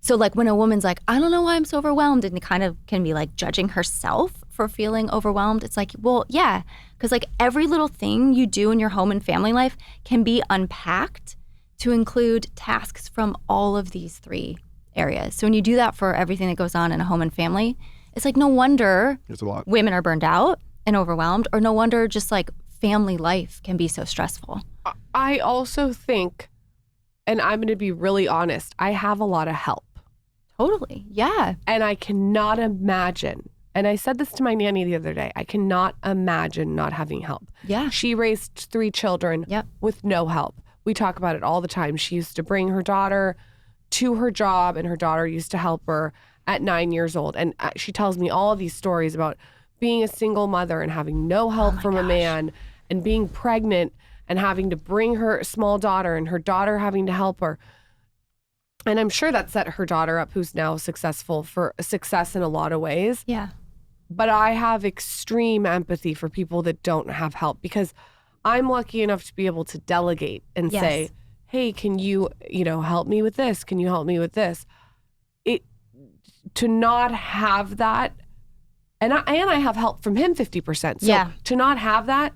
So like when a woman's like, I don't know why I'm so overwhelmed, and it kind of can be like judging herself for feeling overwhelmed. It's like, well, yeah, because like every little thing you do in your home and family life can be unpacked to include tasks from all of these 3 areas. So when you do that for everything that goes on in a home and family, it's like no wonder It's a lot. women are burned out and overwhelmed, or no wonder just like family life can be so stressful. I also think, and I'm going to be really honest, I have a lot of help. Totally. Yeah. And I cannot imagine, and I said this to my nanny the other day, I cannot imagine not having help. Yeah. She raised 3 children with no help. We talk about it all the time. She used to bring her daughter to her job, and her daughter used to help her at 9 years old. And she tells me all of these stories about being a single mother and having no help from a man, and being pregnant and having to bring her small daughter, and her daughter having to help her. And I'm sure that set her daughter up, who's now successful for success in a lot of ways. Yeah. But I have extreme empathy for people that don't have help, because I'm lucky enough to be able to delegate and say, hey, can you, help me with this? Can you help me with this? To not have that, and I have help from him 50%. So to not have that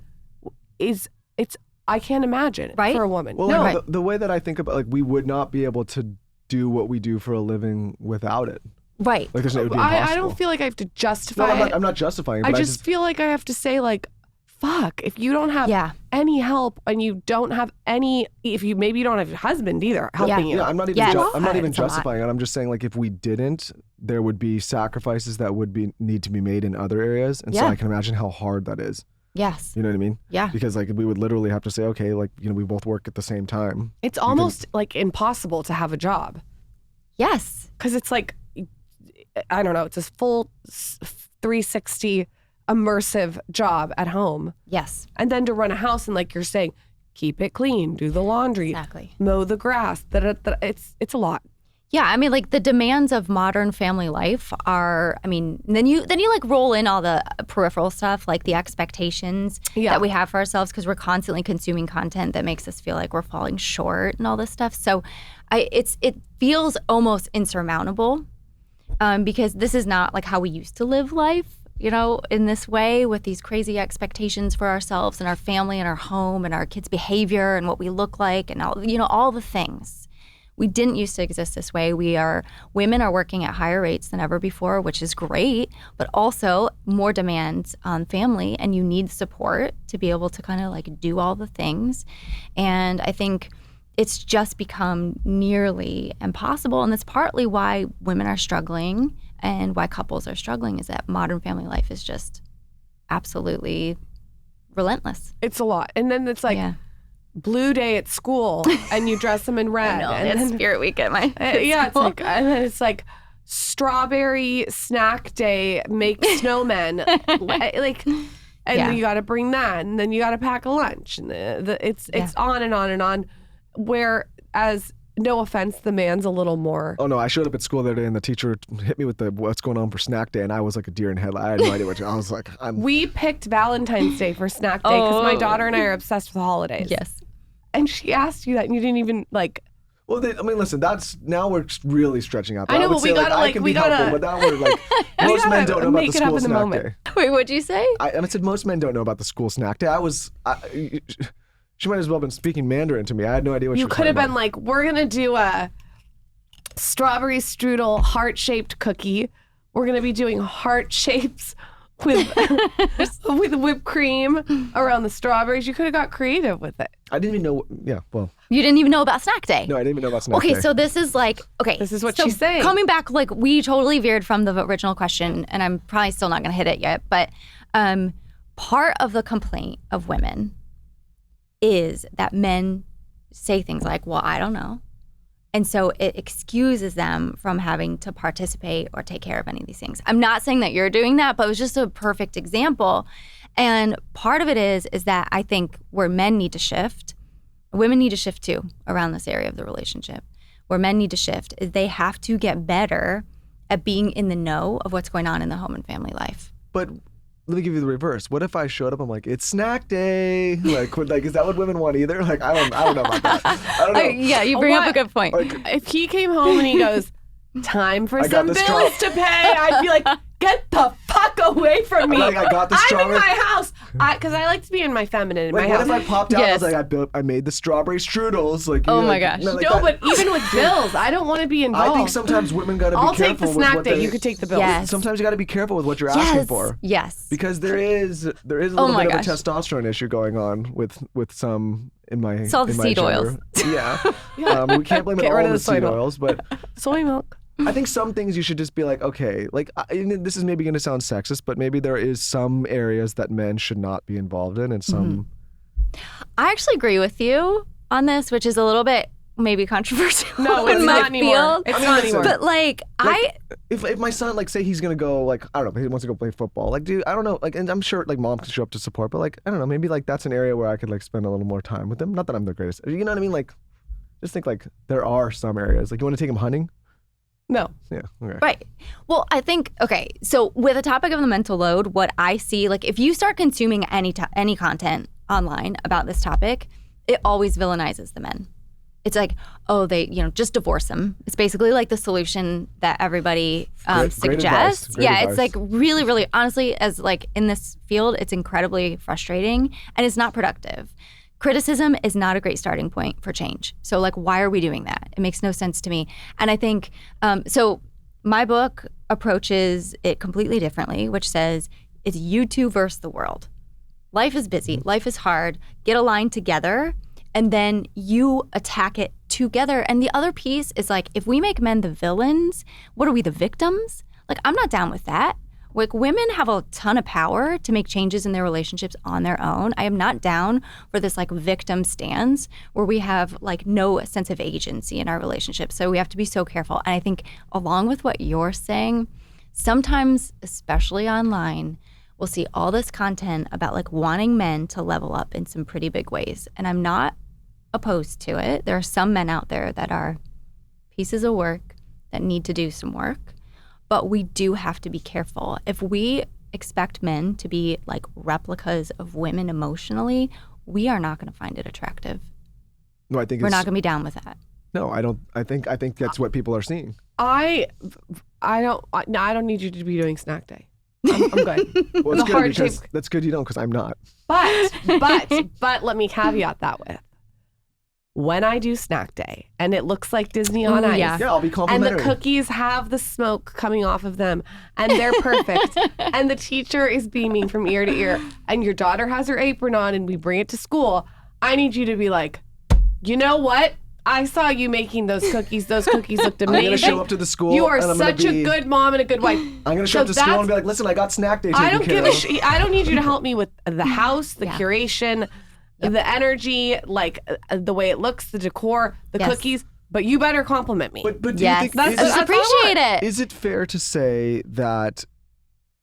I can't imagine for a woman. Well, the way that I think about, like, we would not be able to do what we do for a living without it. Right. Like, it would be impossible. I don't feel like I have to justify it. I'm not justifying it. I But just feel like I have to say, like, fuck, if you don't have any help, and you don't have any, maybe you don't have your husband either helping you. Yeah, I'm not even justifying it. I'm just saying, like, if we didn't, there would be sacrifices that would need to be made in other areas. And so I can imagine how hard that is. Yes. You know what I mean? Yeah. Because, like, we would literally have to say, okay, like, we both work at the same time. It's almost like impossible to have a job. Yes. Because it's like, I don't know, it's a full 360 immersive job at home. Yes. And then to run a house, and like you're saying, keep it clean, do the laundry, mow the grass. It's a lot. Yeah, I mean, like, the demands of modern family life are, I mean, then you like roll in all the peripheral stuff, like the expectations that we have for ourselves, because we're constantly consuming content that makes us feel like we're falling short and all this stuff. So it feels almost insurmountable, because this is not like how we used to live life, in this way, with these crazy expectations for ourselves and our family and our home and our kids' behavior and what we look like and all the things. We didn't used to exist this way. Women are working at higher rates than ever before, which is great, but also more demands on family, and you need support to be able to kind of like do all the things. And I think it's just become nearly impossible. And that's partly why women are struggling and why couples are struggling, is that modern family life is just absolutely relentless. It's a lot. And then it's like, Blue Day at school, and you dress them in red. I know, and then Spirit Week at my it's like, and then it's like Strawberry Snack Day, make snowmen, and you got to bring that, and then you got to pack a lunch, and it's on and on and on. Whereas, no offense, the man's a little more. Oh no, I showed up at school the other day, and the teacher hit me with what's going on for snack day, and I was like a deer in headlights. I had no idea what I was like. We picked Valentine's Day for snack day because my daughter and I are obsessed with holidays. Yes. And she asked you that, and you didn't even like. Well, listen. Now we're really stretching out. I know, but we gotta I can be helpful, but now we're like most men don't know about the school snack day. Wait, what'd you say? I said most men don't know about the school snack day. She might as well have been speaking Mandarin to me. I had no idea what she was talking about. You could have been like, we're gonna do a strawberry strudel heart-shaped cookie. We're gonna be doing heart shapes with whipped cream around the strawberries. You could have got creative with it. I didn't even know. Yeah, well. You didn't even know about snack day. No, I didn't even know about snack day. Okay, so this is like, this is what she's saying. Coming back, like, we totally veered from the original question, and I'm probably still not going to hit it yet, but part of the complaint of women is that men say things like, well, I don't know. And so it excuses them from having to participate or take care of any of these things. I'm not saying that you're doing that, but it was just a perfect example. And part of it is that I think where men need to shift, women need to shift too around this area of the relationship. Where men need to shift is they have to get better at being in the know of what's going on in the home and family life. But let me give you the reverse. What if I showed up, I'm like, it's snack day. Like, is that what women want either? Like, I don't know about that. I don't know. Yeah, you bring up a good point. Like, if he came home and he goes, time for some bills to pay, I'd be like, get the fuck away from me. Like, I got the I'm in strawberry. my house. Because I like to be in my feminine in Like, my what house. if I popped out? Yes. I was like, I made the strawberry strudels. Like, Oh you know, my like, gosh. like no, that. but even with bills, I don't want to be involved. I think sometimes women got to be I'll careful take the with snack what day. they, You could take the bills. Yes. Sometimes you got to be careful with what you're asking for. Yes. Because there is a little my bit of gosh. a testosterone issue going on with some in my It's all the in my seed gender. oils. Yeah. We can't blame it Get all rid on of the the soy seed milk. oils, but Soy milk. I think some things you should just be like, okay, like and this is maybe going to sound sexist, but maybe there is some areas that men should not be involved in, and some. I actually agree with you on this, which is a little bit maybe controversial No, in it's my not anymore. field. It's I mean, not listen, anymore. But like, If my son, like, say he's gonna go, like, I don't know, he wants to go play football, like, dude, I don't know, like, and I'm sure like mom can show up to support, but like, I don't know, maybe like that's an area where I could like spend a little more time with him. Not that I'm the greatest, you know what I mean? Like, just think like there are some areas, like, you want to take him hunting? No. Yeah. Okay. Right. Well, I think, okay, so with the topic of the mental load, what I see, like if you start consuming any content online about this topic, it always villainizes the men. It's like, oh, they, just divorce them. It's basically like the solution that everybody Great suggests. advice. Great Yeah, it's advice. like really, really, honestly, as like in this field, it's incredibly frustrating and it's not productive. Criticism is not a great starting point for change. So like, why are we doing that? It makes no sense to me. And I think, so my book approaches it completely differently, which says it's you two versus the world. Life is busy, life is hard, get aligned together, and then you attack it together. And the other piece is like, if we make men the villains, what are we, the victims? Like, I'm not down with that. Like, women have a ton of power to make changes in their relationships on their own. I am not down for this like victim stance where we have like no sense of agency in our relationships. So we have to be so careful. And I think along with what you're saying, sometimes, especially online, we'll see all this content about like wanting men to level up in some pretty big ways. And I'm not opposed to it. There are some men out there that are pieces of work that need to do some work. But we do have to be careful. If we expect men to be like replicas of women emotionally, we are not going to find it attractive. No, I think We're it's, not going to be down with that. No, I don't. I think that's what people are seeing. I don't need you to be doing snack day. I'm good. Well, it's The good hard because shape- that's good you don't, because I'm not. But let me caveat that with when I do snack day and it looks like Disney on Ooh, Ice. yeah. Yeah, I'll be And complimentary. the cookies have the smoke coming off of them and they're perfect. And the teacher is beaming from ear to ear. And your daughter has her apron on and we bring it to school. I need you to be like, you know what? I saw you making those cookies. Those cookies looked I'm amazing. gonna show up to the school. You are and I'm gonna such a be- good mom and a good wife. I'm gonna show up So to school and that's- be like, listen, I got snack day. I taken don't care give a of." shit. I don't need you to help me with the house, the Yeah. curation, the energy, like the way it looks, the decor, the Yes. cookies. But you better compliment me. But do Yes, you think That's- is, just that's all I appreciate want. it. is it fair to say that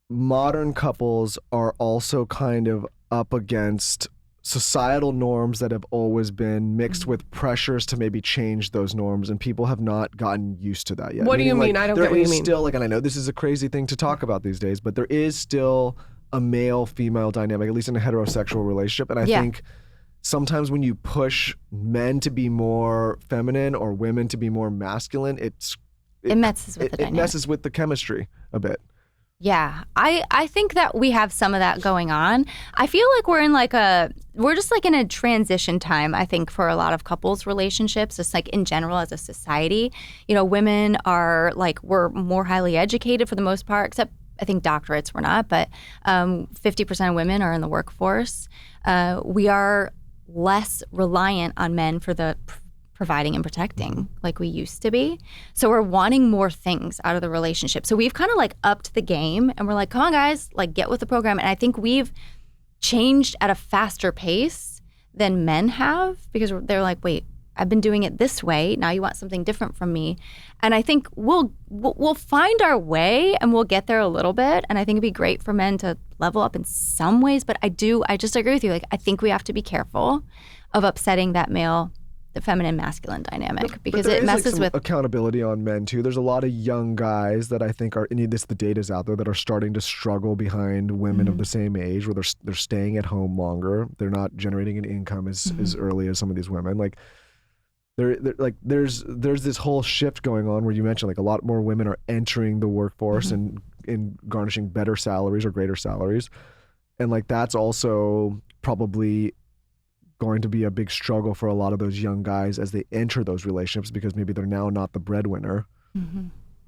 modern couples are also kind of up against societal norms that have always been mixed with pressures to maybe change those norms, and people have not gotten used to that yet? What do you Meaning, mean? I don't there get what you is mean. Still, like, and I know this is a crazy thing to talk about these days, but there is still a male-female dynamic, at least in a heterosexual relationship, and I Yeah. think sometimes when you push men to be more feminine or women to be more masculine, It messes with the it dynamic. messes with the chemistry a bit. Yeah, I think that we have some of that going on. I feel like we're just like in a transition time, I think, for a lot of couples relationships, just like in general as a society. Women are like, we're more highly educated for the most part, except I think doctorates we're not, but 50% of women are in the workforce. We are less reliant on men for the providing and protecting like we used to be. So we're wanting more things out of the relationship. So we've kind of like upped the game and we're like, come on guys, like get with the program. And I think we've changed at a faster pace than men have, because they're like, wait, I've been doing it this way. Now you want something different from me. And I think we'll find our way and we'll get there a little bit. And I think it'd be great for men to level up in some ways. But I just agree with you. Like, I think we have to be careful of upsetting the feminine masculine dynamic, because there it is, like, messes some with. accountability on men too. There's a lot of young guys that I think are, and the data's out there, that are starting to struggle behind women of the same age, where they're staying at home longer. They're not generating an income as early as some of these women. Like, they're like there's this whole shift going on where you mentioned like a lot more women are entering the workforce and in garnishing better salaries or greater salaries. And like that's also probably going to be a big struggle for a lot of those young guys as they enter those relationships, because maybe they're now not the breadwinner. Mm-hmm.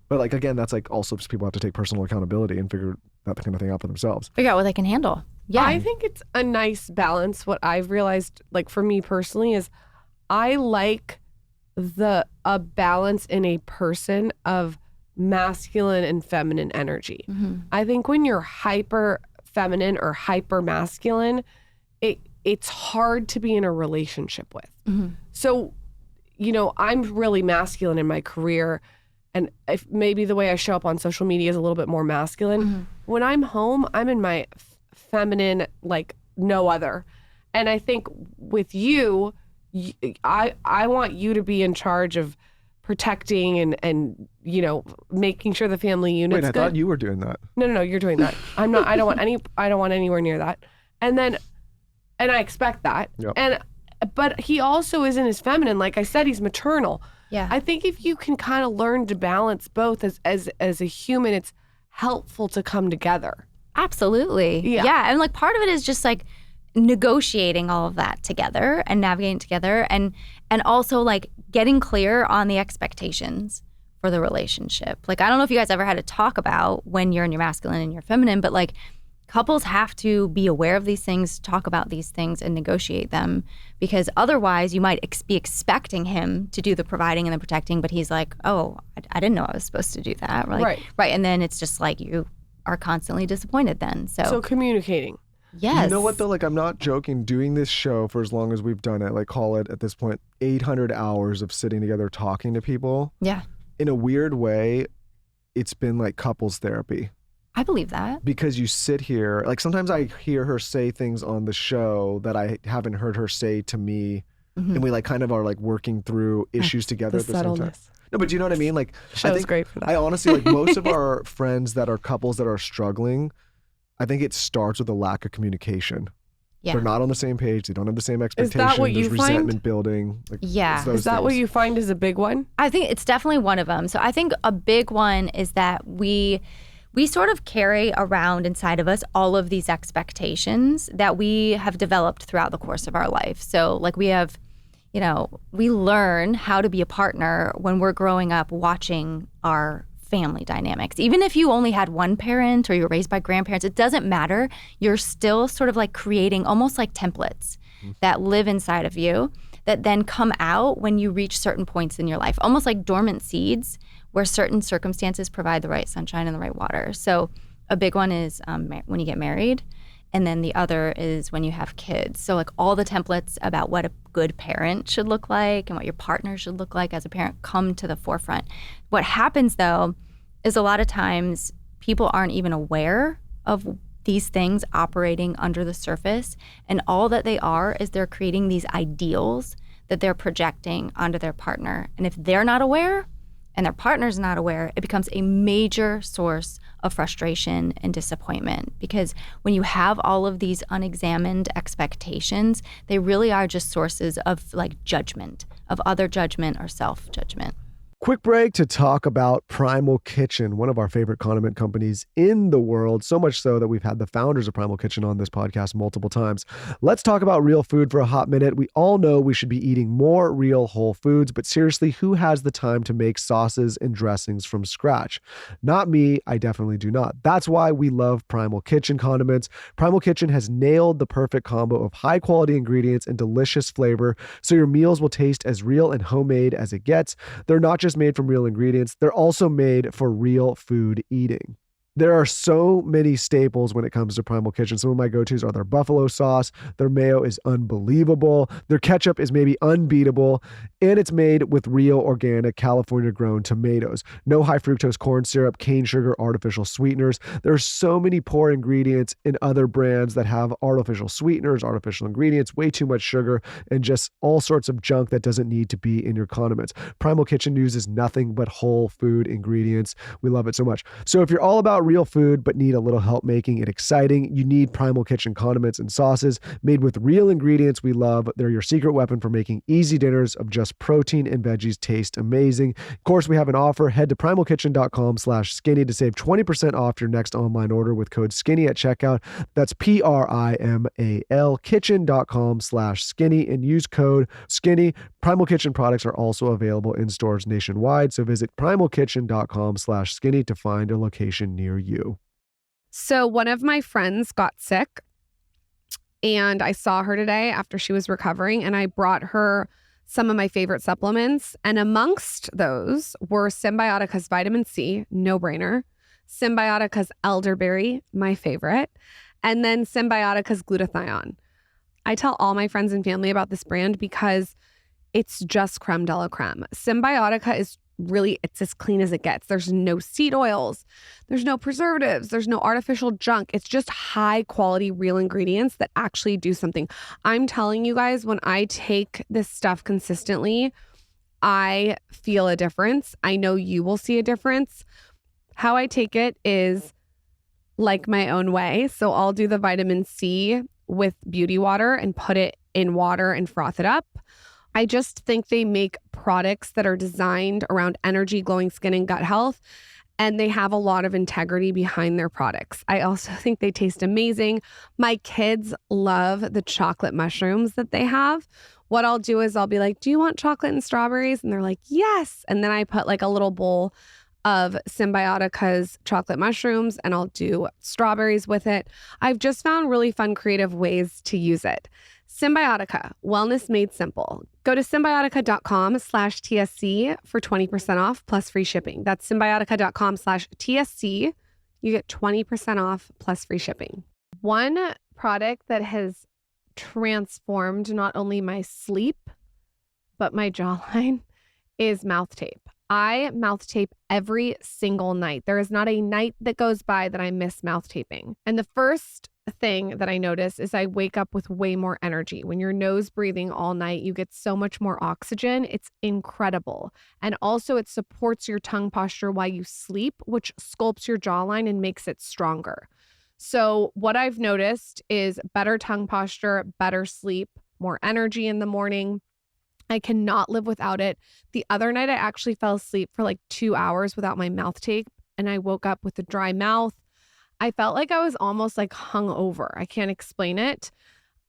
But like, again, that's like also just people have to take personal accountability and figure that kind of thing out for themselves. Figure out what they can handle. Yeah. I think it's a nice balance. What I've realized, like for me personally, is I like a balance in a person of masculine and feminine energy. Mm-hmm. I think when you're hyper feminine or hyper masculine, it's hard to be in a relationship with. Mm-hmm. So, I'm really masculine in my career, and if maybe the way I show up on social media is a little bit more masculine. Mm-hmm. When I'm home, I'm in my feminine like no other. And I think with you, I want you to be in charge of protecting and making sure the family unit's Wait, I good. thought you were doing that. No, you're doing that. I'm not. I don't want anywhere near that. And I expect that. Yep. But he also isn't as feminine. Like I said, he's maternal. Yeah. I think if you can kind of learn to balance both as a human, it's helpful to come together. Absolutely. Yeah. And like part of it is just like negotiating all of that together and navigating together, and also like getting clear on the expectations for the relationship. Like, I don't know if you guys ever had to talk about when you're in your masculine and your feminine, but like couples have to be aware of these things, talk about these things and negotiate them, because otherwise you might be expecting him to do the providing and the protecting, but he's like, oh, I didn't know I was supposed to do that. Like, right. And then it's just like you are constantly disappointed then. So communicating. Yes. You know what though? Like, I'm not joking. Doing this show for as long as we've done it, like call it at this point 800 hours of sitting together talking to people. Yeah. In a weird way, it's been like couples therapy. I believe that. Because you sit here, like sometimes I hear her say things on the show that I haven't heard her say to me. Mm-hmm. And we like kind of are like working through issues together at the same time. No, but you know what I mean? Like, I think great for that. I honestly, like most of our friends that are couples that are struggling, I think it starts with a lack of communication. Yeah. They're not on the same page. They don't have the same expectations. Is that what you There's find? resentment building. Like, Yeah. Is that what things. you find is a big one? I think it's definitely one of them. So I think a big one is that we sort of carry around inside of us all of these expectations that we have developed throughout the course of our life. So like we have, we learn how to be a partner when we're growing up watching our family dynamics. Even if you only had one parent or you were raised by grandparents, it doesn't matter. You're still sort of like creating almost like templates that live inside of you that then come out when you reach certain points in your life, almost like dormant seeds where certain circumstances provide the right sunshine and the right water. So a big one is when you get married, and then the other is when you have kids. So like all the templates about what a good parent should look like and what your partner should look like as a parent come to the forefront. What happens though is a lot of times people aren't even aware of these things operating under the surface, and all that they are is they're creating these ideals that they're projecting onto their partner. And if they're not aware and their partner's not aware, it becomes a major source of frustration and disappointment, because when you have all of these unexamined expectations, they really are just sources of like judgment, of other judgment or self-judgment. Quick break to talk about Primal Kitchen, one of our favorite condiment companies in the world, so much so that we've had the founders of Primal Kitchen on this podcast multiple times. Let's talk about real food for a hot minute. We all know we should be eating more real whole foods, but seriously, who has the time to make sauces and dressings from scratch? Not me. I definitely do not. That's why we love Primal Kitchen condiments. Primal Kitchen has nailed the perfect combo of high quality ingredients and delicious flavor, so your meals will taste as real and homemade as it gets. They're not just made from real ingredients, they're also made for real food eating. There are so many staples when it comes to Primal Kitchen. Some of my go-tos are their buffalo sauce. Their mayo is unbelievable. Their ketchup is maybe unbeatable. And it's made with real organic California-grown tomatoes. No high fructose corn syrup, cane sugar, artificial sweeteners. There are so many poor ingredients in other brands that have artificial sweeteners, artificial ingredients, way too much sugar, and just all sorts of junk that doesn't need to be in your condiments. Primal Kitchen uses nothing but whole food ingredients. We love it so much. So if you're all about want real food but need a little help making it exciting, you need Primal Kitchen condiments and sauces made with real ingredients we love. They're your secret weapon for making easy dinners of just protein and veggies taste amazing. Of course, we have an offer. Head to primalkitchen.com/skinny to save 20% off your next online order with code SKINNY at checkout. That's PRIMAL kitchen.com/skinny and use code SKINNY. Primal Kitchen products are also available in stores nationwide, so visit primalkitchen.com/skinny to find a location near you. So one of my friends got sick and I saw her today after she was recovering, and I brought her some of my favorite supplements. And amongst those were Symbiotica's vitamin C, no brainer, Symbiotica's elderberry, my favorite, and then Symbiotica's glutathione. I tell all my friends and family about this brand because it's just creme de la creme. Symbiotica is really, it's as clean as it gets. There's no seed oils, there's no preservatives, there's no artificial junk. It's just high quality, real ingredients that actually do something. I'm telling you guys, when I take this stuff consistently, I feel a difference. I know you will see a difference. How I take it is like my own way. So I'll do the vitamin C with beauty water and put it in water and froth it up. I just think they make products that are designed around energy, glowing skin, and gut health, and they have a lot of integrity behind their products. I also think they taste amazing. My kids love the chocolate mushrooms that they have. What I'll do is I'll be like, do you want chocolate and strawberries? And they're like, yes. And then I put like a little bowl of Symbiotica's chocolate mushrooms and I'll do strawberries with it. I've just found really fun, creative ways to use it. Symbiotica, wellness made simple. Go to symbiotica.com/TSC for 20% off plus free shipping. That's symbiotica.com/TSC. You get 20% off plus free shipping. One product that has transformed not only my sleep, but my jawline is mouth tape. I mouth tape every single night. There is not a night that goes by that I miss mouth taping. And the first thing that I notice is I wake up with way more energy. When you're nose breathing all night, you get so much more oxygen. It's incredible. And also it supports your tongue posture while you sleep, which sculpts your jawline and makes it stronger. So what I've noticed is better tongue posture, better sleep, more energy in the morning. I cannot live without it. The other night, I actually fell asleep for like 2 hours without my mouth tape, and I woke up with a dry mouth. I felt like I was almost like hungover. I can't explain it.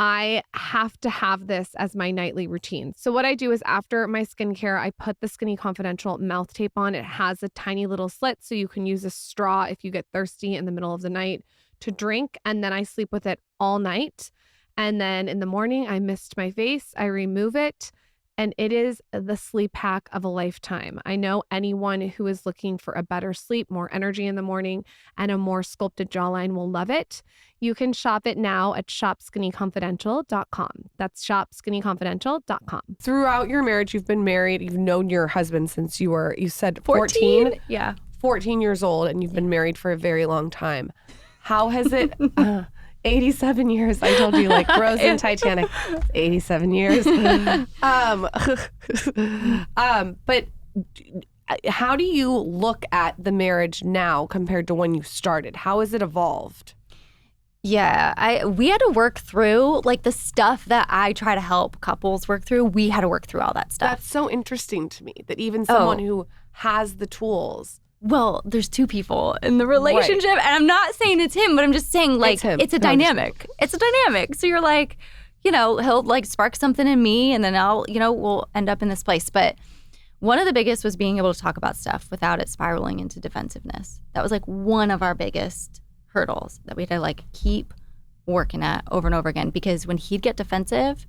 I have to have this as my nightly routine. So what I do is after my skincare, I put the Skinny Confidential mouth tape on. It has a tiny little slit, so you can use a straw if you get thirsty in the middle of the night to drink, and then I sleep with it all night. And then in the morning, I mist my face, I remove it, and it is the sleep hack of a lifetime. I know anyone who is looking for a better sleep, more energy in the morning, and a more sculpted jawline will love it. You can shop it now at shopskinnyconfidential.com. That's shopskinnyconfidential.com. Throughout your marriage, you've been married, you've known your husband since you said 14? Yeah. 14 years old, and you've been married for a very long time. How has it... 87 years. I told you, like Rose in Titanic. 87 years. But how do you look at the marriage now compared to when you started? How has it evolved? Yeah, we had to work through like the stuff that I try to help couples work through. We had to work through all that stuff. That's so interesting to me that even someone who has the tools. Well, there's two people in the relationship, and I'm not saying it's him, but I'm just saying like it's a dynamic. It's a dynamic. So you're like, he'll like spark something in me, and then we'll end up in this place. But one of the biggest was being able to talk about stuff without it spiraling into defensiveness. That was like one of our biggest hurdles that we had to like keep working at over and over again, because when he'd get defensive,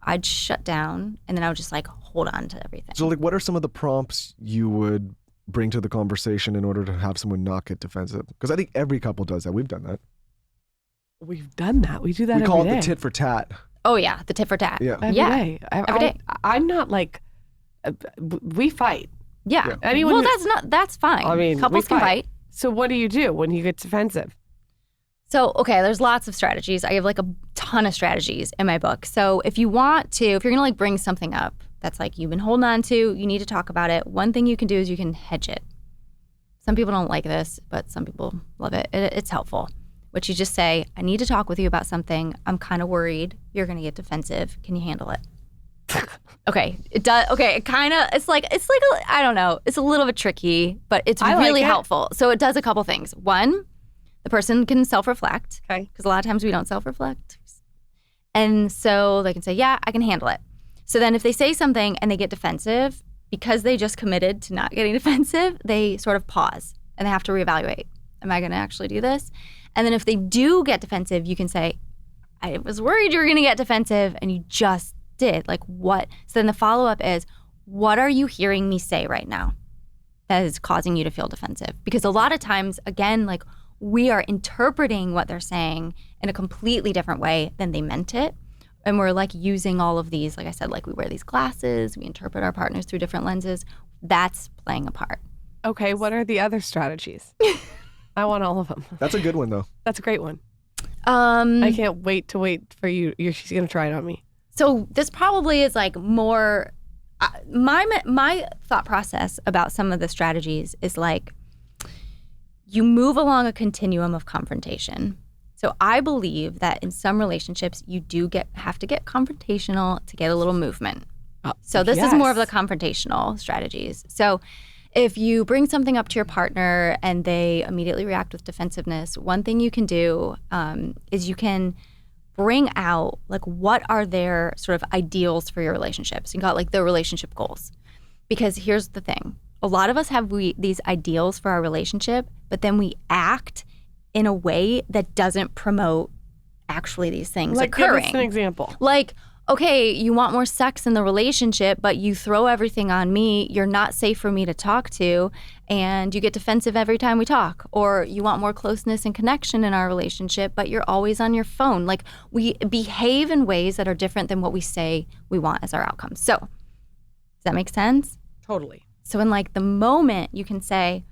I'd shut down, and then I would just like hold on to everything. So like, what are some of the prompts you would bring to the conversation in order to have someone not get defensive? Because I think every couple does that. We've done that. We've done that. We do that we every call day. it the tit for tat. Oh yeah, the tit for tat. Yeah. Every day. Every day. I'm not like, we fight. Yeah. Anyone that's fine. I mean, couples can fight. So what do you do when you get defensive? So, okay, there's lots of strategies. I have like a ton of strategies in my book. So if you're going to like bring something up that's like you've been holding on to, you need to talk about it. One thing you can do is you can hedge it. Some people don't like this, but some people love it. It's helpful. Which you just say, I need to talk with you about something. I'm kind of worried you're going to get defensive. Can you handle it? Okay, it does. Okay, it kind of, it's like I don't know. It's a little bit tricky, but it's really helpful. So it does a couple things. One, the person can self-reflect. Okay. Because a lot of times we don't self-reflect. And so they can say, yeah, I can handle it. So then if they say something and they get defensive, because they just committed to not getting defensive, they sort of pause and they have to reevaluate. Am I going to actually do this? And then if they do get defensive, you can say, I was worried you were going to get defensive and you just did. Like what? So then the follow-up is, what are you hearing me say right now that is causing you to feel defensive? Because a lot of times, again, like we are interpreting what they're saying in a completely different way than they meant it. And we're like using all of these, like I said, like we wear these glasses, we interpret our partners through different lenses. That's playing a part. Okay, what are the other strategies? I want all of them. That's a good one, though. That's a great one. I can't wait for you. She's going to try it on me. So this probably is like more, my thought process about some of the strategies is like, you move along a continuum of confrontation. So I believe that in some relationships, you do have to get confrontational to get a little movement. So this is more of the confrontational strategies. So if you bring something up to your partner and they immediately react with defensiveness, one thing you can do is you can bring out like what are their sort of ideals for your relationships. You got like their relationship goals. Because here's the thing. A lot of us have these ideals for our relationship, but then we act in a way that doesn't promote actually these things occurring. Give us an example. Like, okay, you want more sex in the relationship, but you throw everything on me. You're not safe for me to talk to, and you get defensive every time we talk. Or you want more closeness and connection in our relationship, but you're always on your phone. Like, we behave in ways that are different than what we say we want as our outcomes. So, does that make sense? Totally. So in like the moment, you can say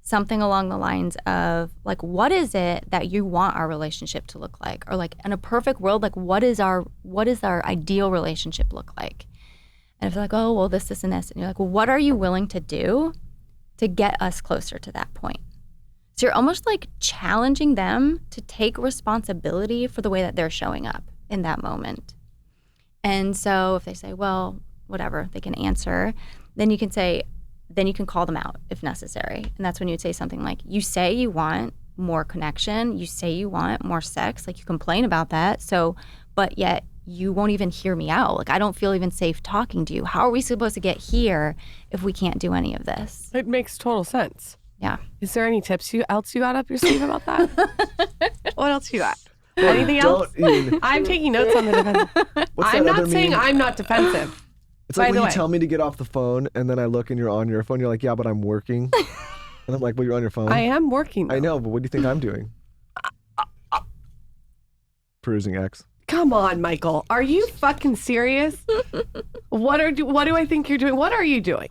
something along the lines of like, what is it that you want our relationship to look like? Or like in a perfect world, like what is our ideal relationship look like? And if they're like, oh, well, this, and this. And you're like, well, what are you willing to do to get us closer to that point? So you're almost like challenging them to take responsibility for the way that they're showing up in that moment. And so if they say, well, whatever, they can answer, then you can call them out if necessary. And that's when you'd say something like, you say you want more connection, you say you want more sex, like you complain about that, so, but yet you won't even hear me out. Like I don't feel even safe talking to you. How are we supposed to get here if we can't do any of this? It makes total sense. Yeah. Is there any tips else you got up your sleeve about that? What else you got? Anything else? I'm taking notes on the defensive. I'm not saying I'm not defensive. It's like when you tell me to get off the phone and then I look and you're on your phone, you're like, yeah, but I'm working. And I'm like, well, you're on your phone. I am working though. I know, but what do you think I'm doing? Perusing X. Come on, Michael. Are you fucking serious? What do I think you're doing? What are you doing?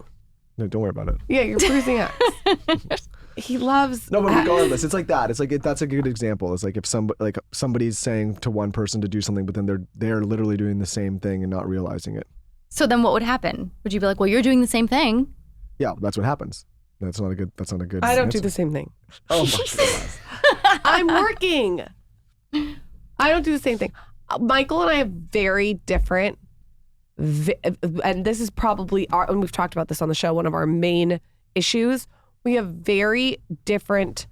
No, don't worry about it. Yeah, you're perusing X. He loves No, but regardless, it's like that. It's like that's a good example. It's like if somebody's saying to one person to do something, but then they're literally doing the same thing and not realizing it. So then what would happen? Would you be like, well, you're doing the same thing? Yeah, that's what happens. That's not a good I don't answer. do the same thing. Oh my God. I'm working. I don't do the same thing. Michael and I have very different, and this is probably and we've talked about this on the show, one of our main issues. We have very different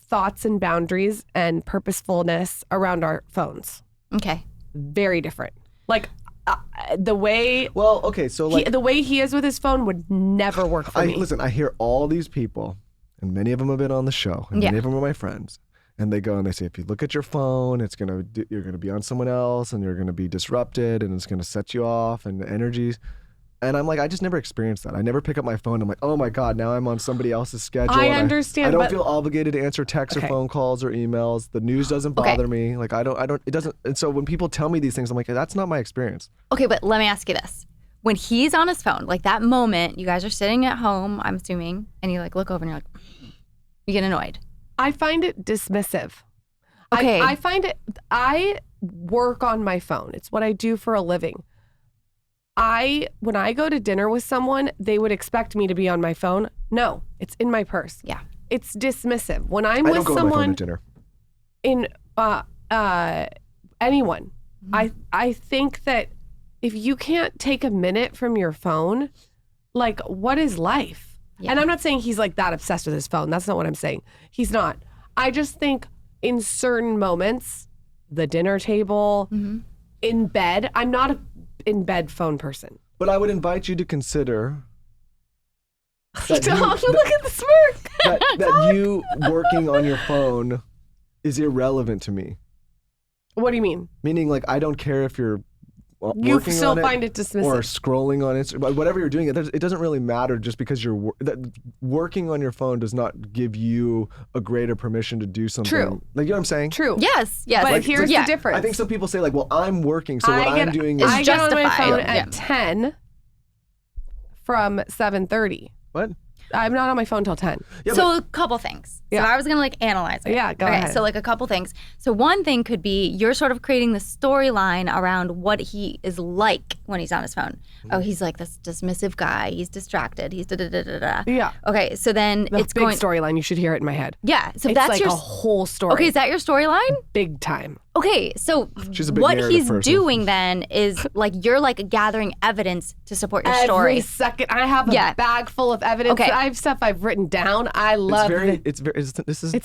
thoughts and boundaries and purposefulness around our phones. Okay. Very different. Like the way the way he is with his phone would never work for me. Listen, I hear all these people, and many of them have been on the show, and many of them are my friends, and they go and they say, if you look at your phone, you're gonna be on someone else, and you're gonna be disrupted, and it's gonna set you off, and the energies. And I'm like, I just never experienced that. I never pick up my phone. I'm like, oh my God, now I'm on somebody else's schedule. I understand. I don't feel obligated to answer texts or phone calls or emails. The news doesn't bother me. Like it doesn't. And so when people tell me these things, I'm like, that's not my experience. Okay, but let me ask you this. When he's on his phone, like that moment, you guys are sitting at home, I'm assuming, and you like look over and you're like, you get annoyed. I find it dismissive. Okay. I work on my phone. It's what I do for a living. when I go to dinner with someone, they would expect me to be on my phone. No, it's in my purse. Yeah. It's dismissive. When I'm I with don't go on my phone someone at dinner. in anyone, I think that if you can't take a minute from your phone, like, what is life? Yeah. And I'm not saying he's like that obsessed with his phone. That's not what I'm saying. He's not. I just think in certain moments, the dinner table, in bed, I'm not a in bed phone person. But I would invite you to consider Look at the smirk. that you working on your phone is irrelevant to me. What do you mean? Meaning, like, I don't care if you're You working still on find it it dismissive. or scrolling on Instagram, whatever you're doing. It doesn't really matter just because you're working on your phone does not give you a greater permission to do something. True. Like, you know what I'm saying? True. Yes. But Like, here's yeah. the difference. I think some people say, like, well, I'm working, so what I'm doing is I get on my justified. phone Yeah. at 10 from 7:30. what? I'm not on my phone till 10. Yeah, So a couple things. Yeah. So I was gonna like analyze it. Yeah, go ahead. So like a couple things. So one thing could be you're sort of creating the storyline around what he is like when he's on his phone. Oh, he's like this dismissive guy. He's distracted. He's da da da da da. Yeah. Okay, so then The it's big going. storyline. You should hear it in my head. Yeah. So It's that's like your. a whole story. Okay, is that your storyline? Big time. Okay, so She's a big what narrative he's person. doing then is like you're like gathering evidence to support your Every story. second, I have a Yeah. bag full of evidence. Okay. I have stuff I've written down. I love it. It's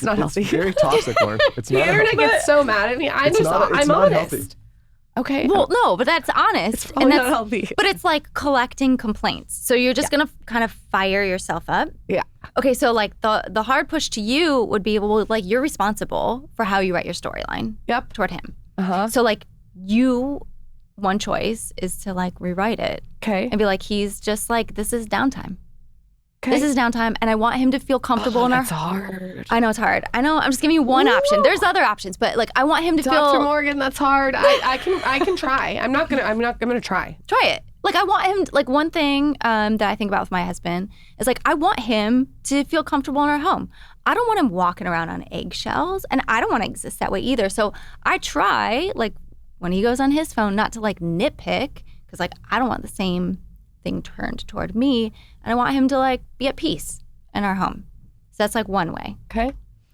not healthy. very toxic, Lauren. It's The not internet healthy. gets so mad at me. I'm It's not honest. healthy. Okay. Well, no, but that's honest. probably and not that's healthy. But it's like collecting complaints. So you're just gonna kind of fire yourself up. Yeah. Okay, so like the hard push to you would be, well, like you're responsible for how you write your storyline Yep. toward him. Uh-huh. So like one choice is to like rewrite it Okay. and be like, he's just like, this is downtime. Okay. This is downtime, and I want him to feel comfortable in our. That's hard. I know it's hard. I know. I'm just giving you one option. There's other options, but like I want him to Dr. feel. Morgan, that's hard. I can try. I'm gonna try. Try it. Like I want him. Like one thing that I think about with my husband is like I want him to feel comfortable in our home. I don't want him walking around on eggshells, and I don't want to exist that way either. So I try, like when he goes on his phone, not to like nitpick, because like I don't want the same thing turned toward me, and I want him to like be at peace in our home. So that's like one way. Okay.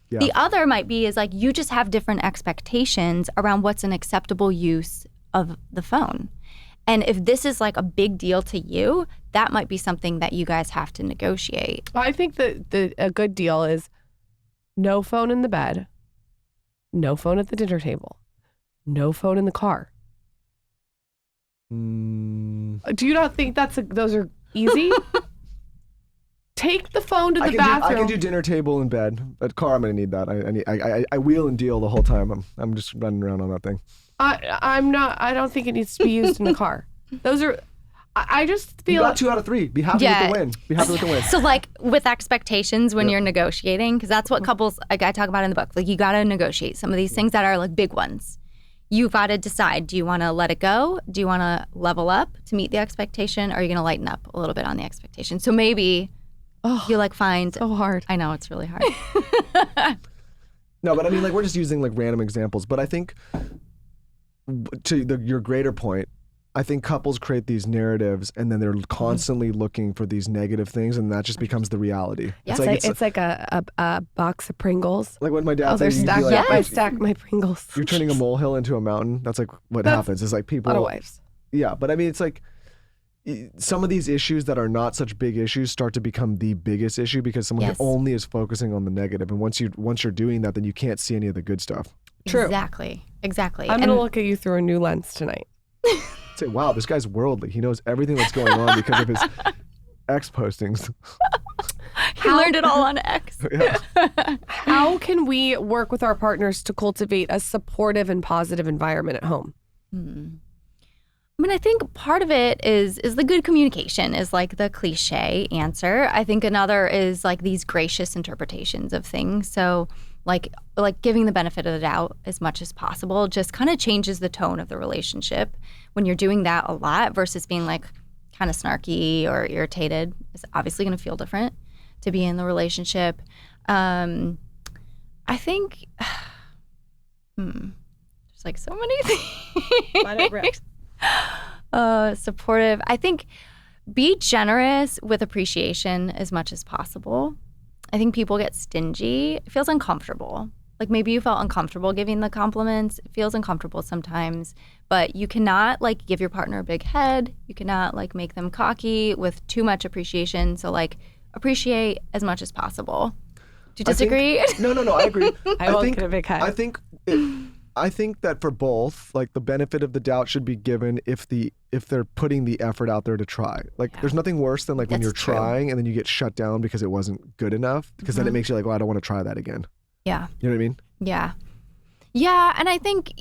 Yeah. The other might be is like you just have different expectations around what's an acceptable use of the phone. And if this is like a big deal to you, that might be something that you guys have to negotiate. Well, I think that a good deal is no phone in the bed, no phone at the dinner table, no phone in the car. Do you not think those are easy? Take the phone to the bathroom. I can do dinner table in bed. At car, I'm gonna need that. I wheel and deal the whole time. I'm just running around on that thing. I'm not. I don't think it needs to be used in the car. Those are. I just feel. You got 2 out of 3. Be happy with the win. Be happy with the win. So like with expectations when you're negotiating, because that's what couples, like I talk about in the book, like you got to negotiate some of these things that are like big ones. You've got to decide, do you want to let it go? Do you want to level up to meet the expectation? Or are you going to lighten up a little bit on the expectation? So maybe you like find. so hard. I know, it's really hard. No, but I mean, like, we're just using like random examples. But I think to your greater point, I think couples create these narratives and then they're constantly looking for these negative things, and that just becomes the reality. Yeah. It's like a box of Pringles. Like when my dad Oh, they're said, stacked like, up. I stack my Pringles. you're turning a molehill into a mountain. That's like what That's happens. It's like A people. lot of wives. Yeah, but I mean, it's like some of these issues that are not such big issues start to become the biggest issue because someone Yes. only is focusing on the negative, and once you're doing that, then you can't see any of the good stuff. True. Exactly. I'm going to look at you through a new lens tonight. Say, wow, this guy's worldly. He knows everything that's going on because of his ex postings. He learned it all on X. Yeah. How can we work with our partners to cultivate a supportive and positive environment at home? I mean, I think part of it is the good communication is like the cliche answer. I think another is like these gracious interpretations of things. So like giving the benefit of the doubt as much as possible just kind of changes the tone of the relationship when you're doing that a lot versus being like kind of snarky or irritated. It's obviously going to feel different to be in the relationship. I think there's like so many things. Let it rip. Supportive. I think be generous with appreciation as much as possible. I think people get stingy. It feels uncomfortable. Like maybe you felt uncomfortable giving the compliments. It feels uncomfortable sometimes, but you cannot like give your partner a big head. You cannot like make them cocky with too much appreciation. So like appreciate as much as possible. Do you disagree? No, I agree. I won't get a big head. I think that for both, like the benefit of the doubt should be given if they're putting the effort out there to try. Like there's nothing worse than like when you're trying and then you get shut down because it wasn't good enough, because then it makes you like, well, I don't want to try that again. Yeah. You know what I mean? Yeah. Yeah. And I think,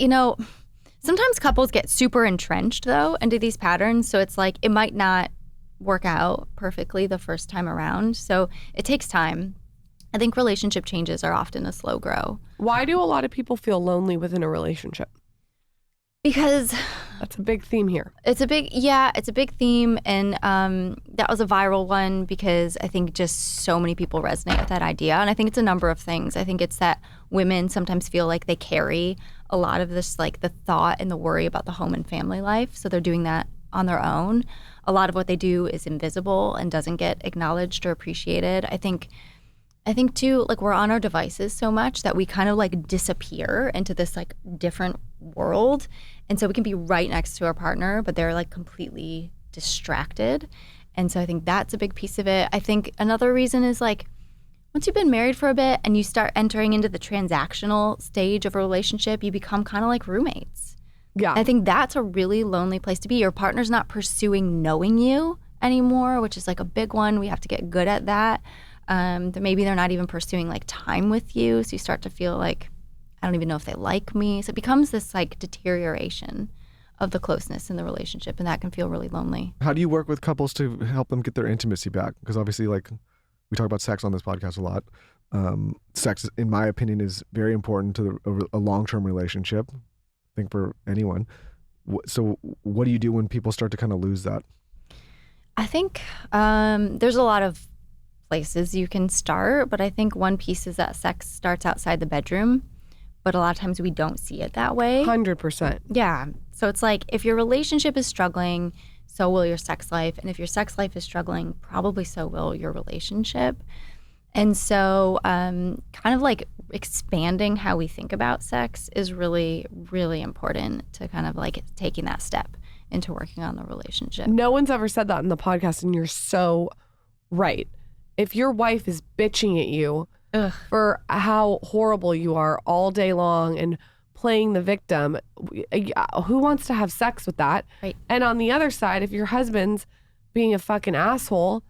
sometimes couples get super entrenched though into these patterns. So it's like it might not work out perfectly the first time around. So it takes time. I think relationship changes are often a slow grow. Why do a lot of people feel lonely within a relationship? Because that's a big theme here. It's a big theme. And that was a viral one because I think just so many people resonate with that idea. And I think it's a number of things. I think it's that women sometimes feel like they carry a lot of this, like the thought and the worry about the home and family life. So they're doing that on their own. A lot of what they do is invisible and doesn't get acknowledged or appreciated. I think too, like we're on our devices so much that we kind of like disappear into this like different world. And so we can be right next to our partner, but they're like completely distracted. And so I think that's a big piece of it. I think another reason is like, once you've been married for a bit and you start entering into the transactional stage of a relationship, you become kind of like roommates. Yeah. I think that's a really lonely place to be. Your partner's not pursuing knowing you anymore, which is like a big one. We have to get good at that. Maybe they're not even pursuing like time with you. So you start to feel like, I don't even know if they like me. So it becomes this like deterioration of the closeness in the relationship, and that can feel really lonely. How do you work with couples to help them get their intimacy back? Because obviously, like, we talk about sex on this podcast a lot. Sex, in my opinion, is very important to a long-term relationship, I think, for anyone. So what do you do when people start to kind of lose that? I think there's a lot of places you can start, but I think one piece is that sex starts outside the bedroom, but a lot of times we don't see it that way. 100%. Yeah. So it's like if your relationship is struggling, so will your sex life. And if your sex life is struggling, probably so will your relationship. And so kind of like expanding how we think about sex is really, really important to kind of like taking that step into working on the relationship. No one's ever said that in the podcast, and you're so right. If your wife is bitching at you for how horrible you are all day long and playing the victim, who wants to have sex with that? Right. And on the other side, if your husband's being a fucking asshole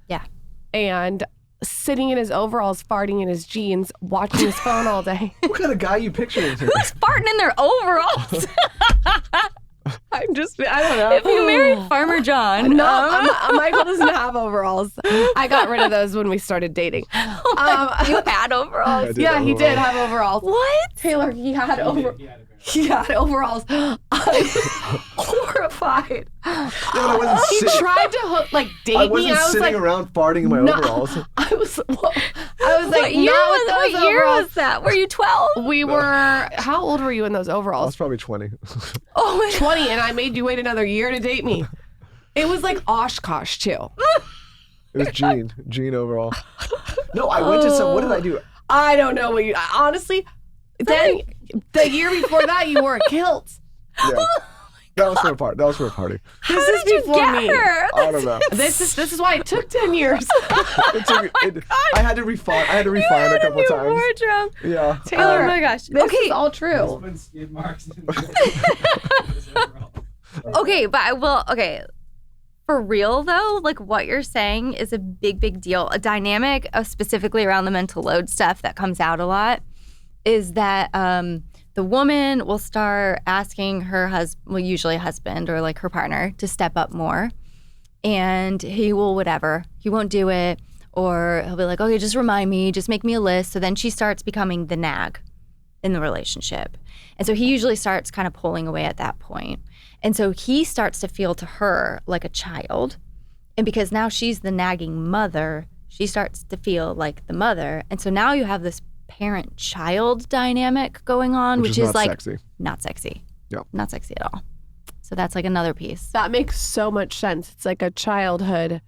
and sitting in his overalls, farting in his jeans, watching his phone all day. What kind of guy you picturing here? Who's farting in their overalls? I don't know. If you married Farmer John. No, Michael doesn't have overalls. I got rid of those when we started dating. You had overalls? Yeah, he did have overalls. What? Taylor, he had overalls. I was horrified. He tried to date me. I wasn't sitting around farting in my overalls. I was like, what year was that? Were you 12? We were. How old were you in those I overalls? was probably 20. Oh, 20, and I made you wait another year to date me. It was like Oshkosh too. It was Jean overall. No, I went to some. What did I do? I don't know what you. Honestly, then the year before that, you wore a kilt. Yeah. That was for a party. How did you get her? I don't know. This is why it took 10 years. I had to refine a couple of times. Wardrobe. Yeah. Taylor, Oh my gosh. this is all true. Okay, but I will. Okay. For real though, like what you're saying is a big, big deal. A dynamic specifically around the mental load stuff that comes out a lot is that the woman will start asking her husband, well, usually husband or like her partner, to step up more. And he will whatever. He won't do it. Or he'll be like, okay, just remind me, just make me a list. So then she starts becoming the nag in the relationship. And so he usually starts kind of pulling away at that point. And so he starts to feel to her like a child. And because now she's the nagging mother, she starts to feel like the mother. And so now you have this parent-child dynamic going on, which is like sexy. not sexy. Yeah. Not sexy at all. So that's like another piece. That makes so much sense. It's like a childhood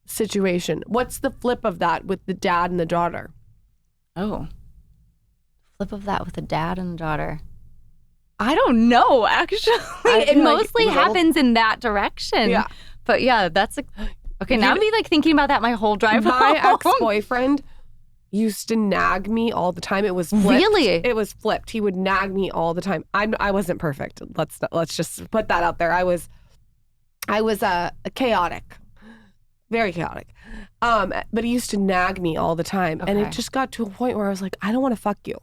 situation. What's the flip of that with the dad and the daughter? Oh. Flip of that with a dad and a daughter. I don't know, actually. It mostly happens in that direction. Yeah. But yeah, that's okay. Now I'll be like thinking about that my whole drive My home. ex-boyfriend used to nag me all the time. It was flipped. Really? It was flipped. He would nag me all the time. I wasn't perfect. Let's just put that out there. I was chaotic, very chaotic. But he used to nag me all the time, and it just got to a point where I was like, I don't want to fuck you.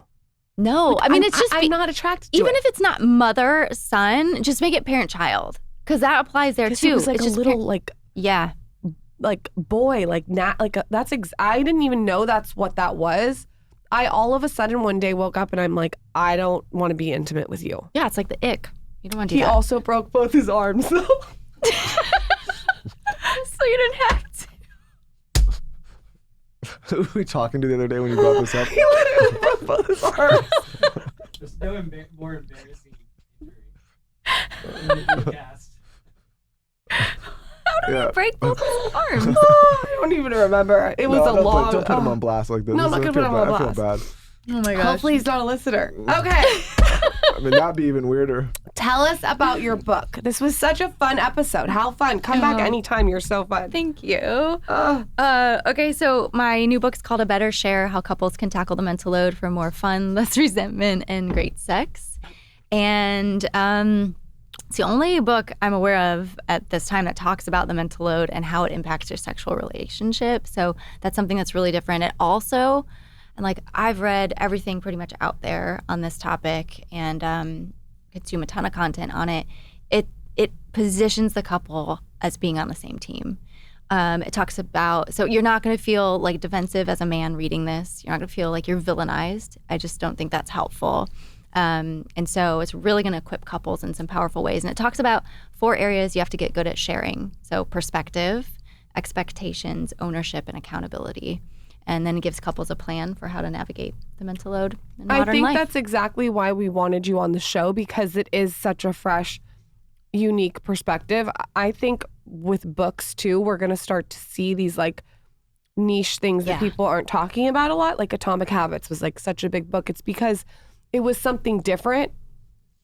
No, I mean, it's just I'm not attracted to even it. if it's not mother son, just make it parent child because that applies there too. It was like it's a just little yeah. like boy, like I didn't even know that's what that was. I all of a sudden one day woke up and I'm like, I don't want to be intimate with you. Yeah, it's like the ick. You don't want to do that. He also broke both his arms though. So you didn't have to. Who were we talking to the other day when you brought this up? He literally broke both his arms. There's no more embarrassing injury in the cast. How did you break both his arms? I don't even remember. It was a long. Don't put him on blast like this. No, I'm not gonna put him on blast. I feel bad. Oh my gosh. Hopefully he's not a listener. Okay. I mean, that'd be even weirder. Tell us about your book. This was such a fun episode. How fun. Come back anytime. You're so fun. Thank you. Okay, so my new book's called A Better Share, How Couples Can Tackle the Mental Load for More Fun, Less Resentment, and Great Sex. And it's the only book I'm aware of at this time that talks about the mental load and how it impacts your sexual relationship. So that's something that's really different. It also, and like I've read everything pretty much out there on this topic and consume a ton of content on it. It positions the couple as being on the same team. It talks about, so you're not going to feel like defensive as a man reading this. You're not going to feel like you're villainized. I just don't think that's helpful. And so it's really going to equip couples in some powerful ways. And it talks about 4 areas you have to get good at sharing. So perspective, expectations, ownership, and accountability. And then it gives couples a plan for how to navigate the mental load in modern life. I think that's exactly why we wanted you on the show, because it is such a fresh, unique perspective. I think with books too, we're going to start to see these like niche things that people aren't talking about a lot. Like Atomic Habits was like such a big book. It's because it was something different.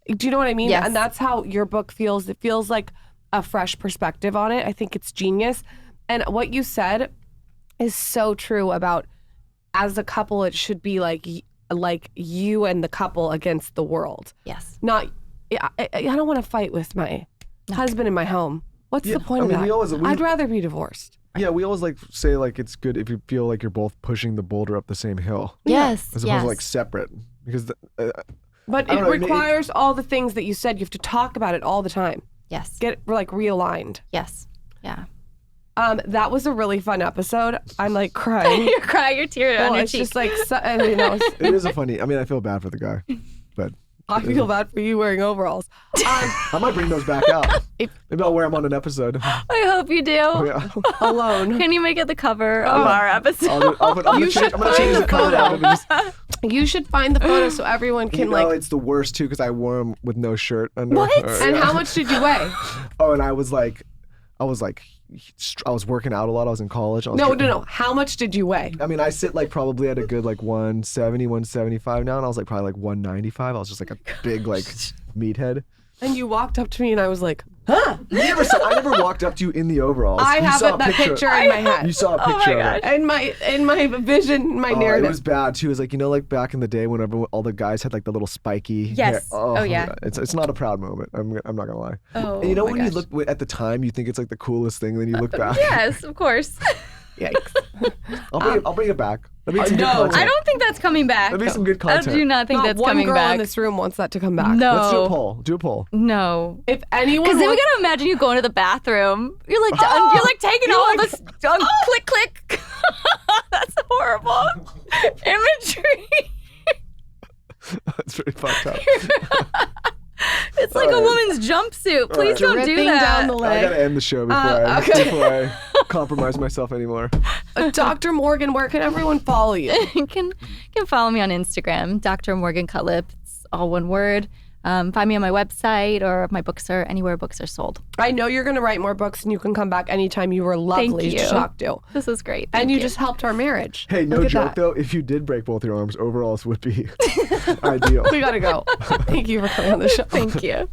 Do you know what I mean? Yes. And that's how your book feels. It feels like a fresh perspective on it. I think it's genius. And what you said is so true about, as a couple, it should be like you and the couple against the world. Yes. Not, I don't want to fight with my husband in my home. What's the point of that? I'd rather be divorced. Yeah, we always like say like it's good if you feel like you're both pushing the boulder up the same hill. Yes. As opposed to like separate. Because but it requires all the things that you said. You have to talk about it all the time. Yes. Get like realigned. Yes. Yeah. That was a really fun episode. I'm like crying. You're crying, you're tearing on your it's cheek. just like, it is a funny, I mean, I feel bad for the guy, but. I feel bad for you wearing overalls. I might bring those back out. Maybe I'll wear them on an episode. I hope you do. Oh, yeah. Alone. Can you make it the cover of our episode? I'm going to change the cover. You should find the photo so everyone can it's the worst too because I wore them with no shirt under. What? And how much did you weigh? Oh, and I was working out a lot. I was in college. No. How much did you weigh? I mean, I sit like probably at a good like 170, 175 now, and I was like probably like 195. I was just like a big like meathead. And you walked up to me and I was like, huh? I never walked up to you in the overalls. I have that picture in my head. You saw a picture of it. In my vision, my narrative. It was bad too. It was like, like back in the day whenever all the guys had like the little spiky hair. Oh yeah. It's not a proud moment. I'm not gonna lie. Oh, and when you look at the time, you think it's like the coolest thing, then you look back. Yes, of course. Yikes. I'll bring it back. That'd be some good content. I don't think that's coming back. That'd be some good content. I do not think that's coming back. One girl back. in this room wants that to come back. No. Let's do a poll. No. If anyone, because then we gotta imagine you going to the bathroom. You're like, you're like taking all this click click. That's horrible imagery. That's pretty fucked up. It's like a woman's jumpsuit. Please don't do that. Down the leg. I gotta end the show before I compromise myself anymore. Dr. Morgan, where can everyone follow you? You can follow me on Instagram, Dr. Morgan Cutlip. It's all one word. Find me on my website or my books are anywhere books are sold. I know you're going to write more books and you can come back anytime. You were lovely you. to talk to. This is great. And Thank you just helped our marriage. Hey, no Look at joke that. though. If you did break both your arms, overalls would be ideal. We got to go. Thank you for coming on the show. Thank you.